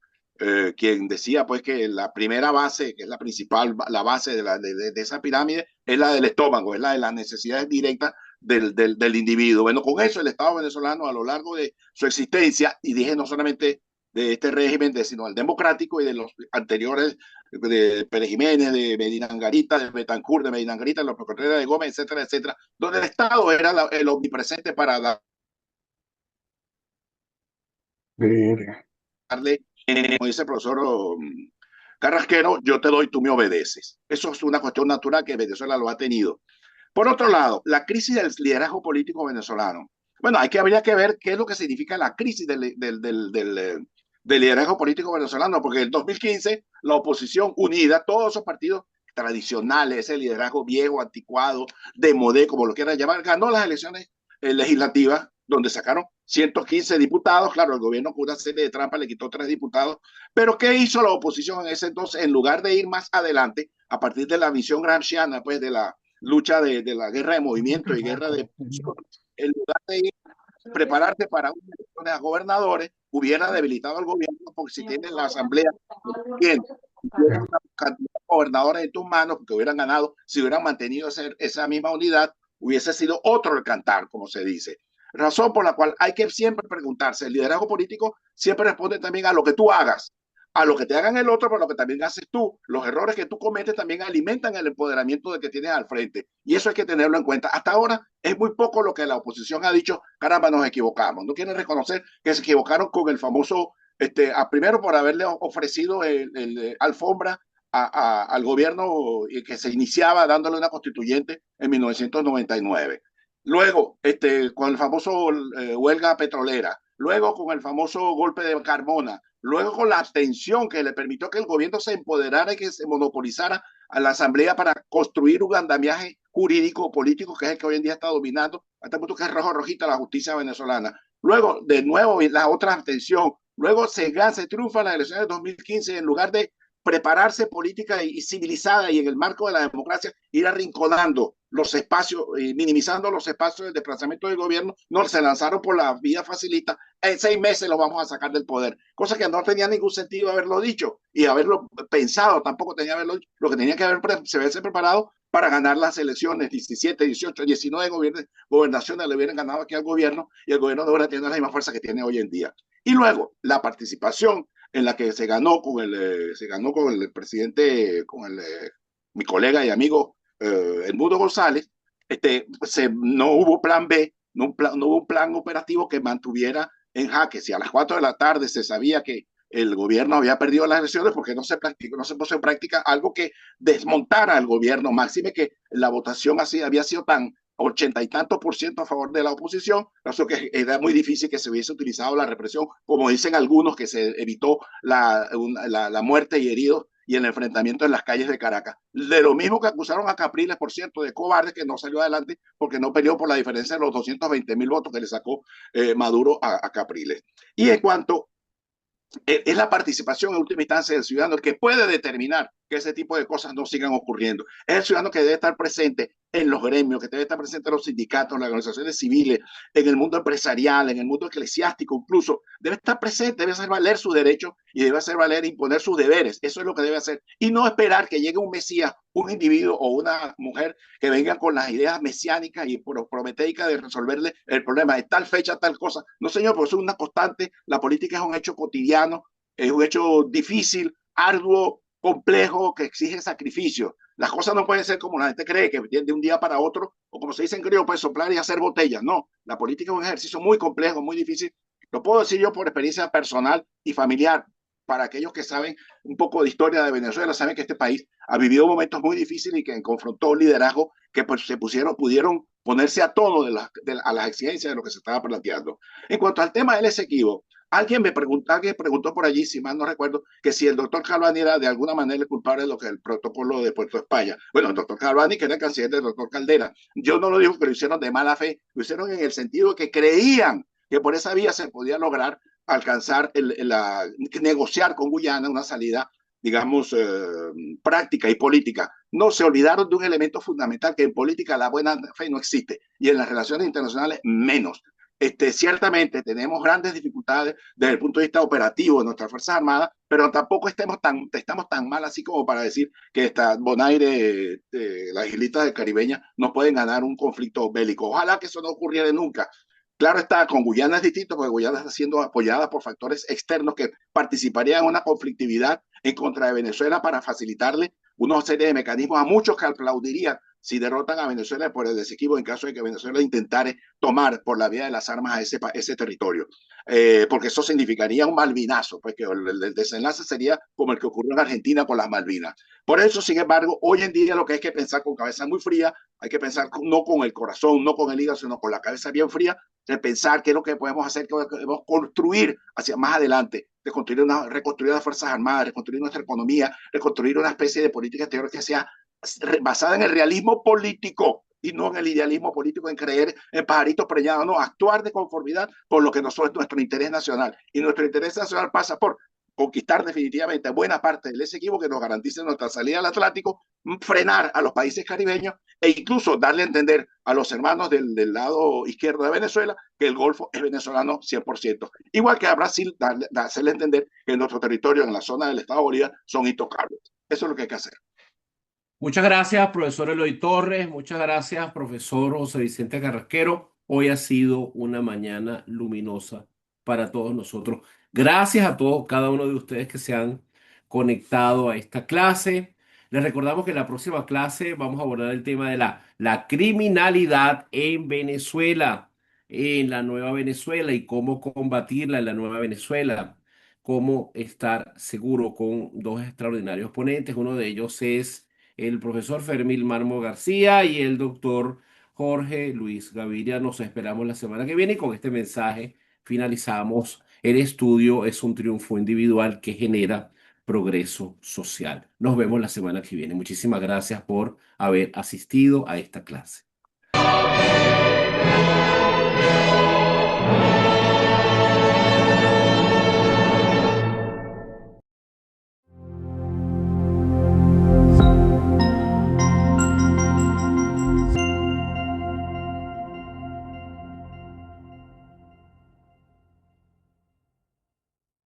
quien decía pues que la primera base, que es la principal, la base de esa pirámide, es la del estómago, es la de las necesidades directas del individuo. Bueno, con eso el Estado venezolano a lo largo de su existencia, y dije no solamente de este régimen, sino el democrático y de los anteriores, de Pérez Jiménez, de Medina Angarita, de Betancourt, de Medina Angarita, de los Contreras de Gómez, etcétera, etcétera, donde el Estado era el omnipresente para darle, como dice el profesor Carrasquero, yo te doy, tú me obedeces. Eso es una cuestión natural que Venezuela lo ha tenido. Por otro lado, la crisis del liderazgo político venezolano. Bueno, habría que ver qué es lo que significa la crisis del liderazgo político venezolano, porque en el 2015 la oposición unida, todos esos partidos tradicionales, ese liderazgo viejo, anticuado, de modé, como lo quieran llamar, ganó las elecciones legislativas, donde sacaron 115 diputados. Claro, el gobierno con una serie de trampas le quitó 3 diputados. Pero ¿qué hizo la oposición en ese entonces? En lugar de ir más adelante, a partir de la visión gramsciana, pues de la lucha de la guerra de movimiento y guerra de... En lugar de ir prepararse para unas elecciones a gobernadores, hubiera debilitado al gobierno, porque si tienen la asamblea bien, tuvieran una cantidad de gobernadores en tus manos que hubieran ganado, si hubieran mantenido esa misma unidad, hubiese sido otro el cantar, como se dice. Razón por la cual hay que siempre preguntarse, el liderazgo político siempre responde también a lo que tú hagas, a lo que te hagan el otro, pero lo que también haces tú. Los errores que tú cometes también alimentan el empoderamiento de que tienes al frente. Y eso hay que tenerlo en cuenta. Hasta ahora es muy poco lo que la oposición ha dicho, caramba, nos equivocamos. No quieren reconocer que se equivocaron con el famoso, primero por haberle ofrecido el alfombra al gobierno que se iniciaba dándole una constituyente en 1999. Luego, con el famoso huelga petrolera. Luego, con el famoso golpe de Carmona. Luego, con la abstención que le permitió que el gobierno se empoderara y que se monopolizara a la asamblea para construir un andamiaje jurídico político que es el que hoy en día está dominando, hasta el punto que es rojo rojita la justicia venezolana. Luego, de nuevo, la otra abstención. Luego se triunfa en las elecciones de 2015 en lugar de prepararse política y civilizada y en el marco de la democracia ir arrinconando los espacios y minimizando los espacios de desplazamiento del gobierno. No, se lanzaron por la vía facilita. En 6 meses lo vamos a sacar del poder, cosa que no tenía ningún sentido haberlo dicho y haberlo pensado, tampoco tenía haberlo dicho. Lo que tenía que haberse preparado para ganar las elecciones 17, 18, 19 gobernaciones le hubieran ganado aquí al gobierno, y el gobierno de ahora tiene la misma fuerza que tiene hoy en día. Y luego la participación en la que se ganó con el presidente, mi colega y amigo Edmundo González. No hubo plan B, no hubo un plan operativo que mantuviera en jaque. Si a las 4 de la tarde se sabía que el gobierno había perdido las elecciones, porque no se puso en práctica algo que desmontara al gobierno, máxime que la votación así había sido tan 80 y tantos % a favor de la oposición, eso que era muy difícil que se hubiese utilizado la represión, como dicen algunos, que se evitó la muerte y heridos y el enfrentamiento en las calles de Caracas. De lo mismo que acusaron a Capriles, por cierto, de cobarde, que no salió adelante porque no peleó por la diferencia de los 220,000 votos que le sacó Maduro a Capriles. Y en cuanto es la participación en última instancia del ciudadano el que puede determinar que ese tipo de cosas no sigan ocurriendo. Es el ciudadano que debe estar presente en los gremios, que debe estar presente en los sindicatos, en las organizaciones civiles, en el mundo empresarial, en el mundo eclesiástico incluso, debe estar presente, debe hacer valer sus derechos y debe hacer valer e imponer sus deberes. Eso es lo que debe hacer. Y no esperar que llegue un mesías, un individuo o una mujer que vengan con las ideas mesiánicas y prometeicas de resolverle el problema de tal fecha, tal cosa. No, señor, porque eso es una constante. La política es un hecho cotidiano, es un hecho difícil, arduo, complejo, que exige sacrificio. Las cosas no pueden ser como la gente cree, que de un día para otro, o como se dice en griego, pues soplar y hacer botellas. No, la política es un ejercicio muy complejo, muy difícil. Lo puedo decir yo por experiencia personal y familiar. Para aquellos que saben un poco de historia de Venezuela, saben que este país ha vivido momentos muy difíciles y que confrontó liderazgo que pues, pudieron ponerse a tono a las exigencias de lo que se estaba planteando. En cuanto al tema del Esequibo, alguien preguntó por allí, si mal no recuerdo, que si el doctor Galvani era de alguna manera el culpable de lo que el protocolo de Puerto España. Bueno, el doctor Galvani, que era el canciller del doctor Caldera, yo no lo digo que lo hicieron de mala fe, lo hicieron en el sentido de que creían que por esa vía se podía lograr alcanzar, negociar con Guyana una salida, digamos, práctica y política. No se olvidaron de un elemento fundamental, que en política la buena fe no existe y en las relaciones internacionales menos. Ciertamente tenemos grandes dificultades desde el punto de vista operativo de nuestras Fuerzas Armadas, pero tampoco estamos tan mal así como para decir que esta Bonaire, las islitas caribeñas, no pueden ganar un conflicto bélico. Ojalá que eso no ocurriera nunca. Claro está, con Guyana es distinto, porque Guyana está siendo apoyada por factores externos que participarían en una conflictividad en contra de Venezuela para facilitarle una serie de mecanismos a muchos que aplaudirían si derrotan a Venezuela por el desequilibrio en caso de que Venezuela intentare tomar por la vía de las armas a ese territorio. Porque eso significaría un malvinazo, pues que el desenlace sería como el que ocurrió en Argentina con las Malvinas. Por eso, sin embargo, hoy en día lo que hay que pensar con cabeza muy fría, hay que pensar no con el corazón, no con el hígado, sino con la cabeza bien fría, de pensar qué es lo que podemos hacer, qué podemos construir hacia más adelante, de reconstruir las Fuerzas Armadas, reconstruir nuestra economía, reconstruir una especie de política exterior que sea basada en el realismo político y no en el idealismo político, en creer en pajaritos preñados, no, actuar de conformidad con lo que nosotros, nuestro interés nacional. Y nuestro interés nacional pasa por conquistar definitivamente buena parte del Esequibo que nos garantice nuestra salida al Atlántico, frenar a los países caribeños e incluso darle a entender a los hermanos del lado izquierdo de Venezuela que el Golfo es venezolano 100%. Igual que a Brasil, hacerle entender que nuestro territorio en la zona del Estado de Bolívar son intocables. Eso es lo que hay que hacer. Muchas gracias, profesor Eloy Torres. Muchas gracias, profesor José Vicente Carrasquero. Hoy ha sido una mañana luminosa para todos nosotros. Gracias a todos, cada uno de ustedes que se han conectado a esta clase. Les recordamos que en la próxima clase vamos a abordar el tema de la criminalidad en Venezuela, en la nueva Venezuela y cómo combatirla en la nueva Venezuela, cómo estar seguro con dos extraordinarios ponentes. Uno de ellos es el profesor Fermín Marmo García y el doctor Jorge Luis Gaviria. Nos esperamos la semana que viene y con este mensaje finalizamos. El estudio es un triunfo individual que genera progreso social. Nos vemos la semana que viene. Muchísimas gracias por haber asistido a esta clase.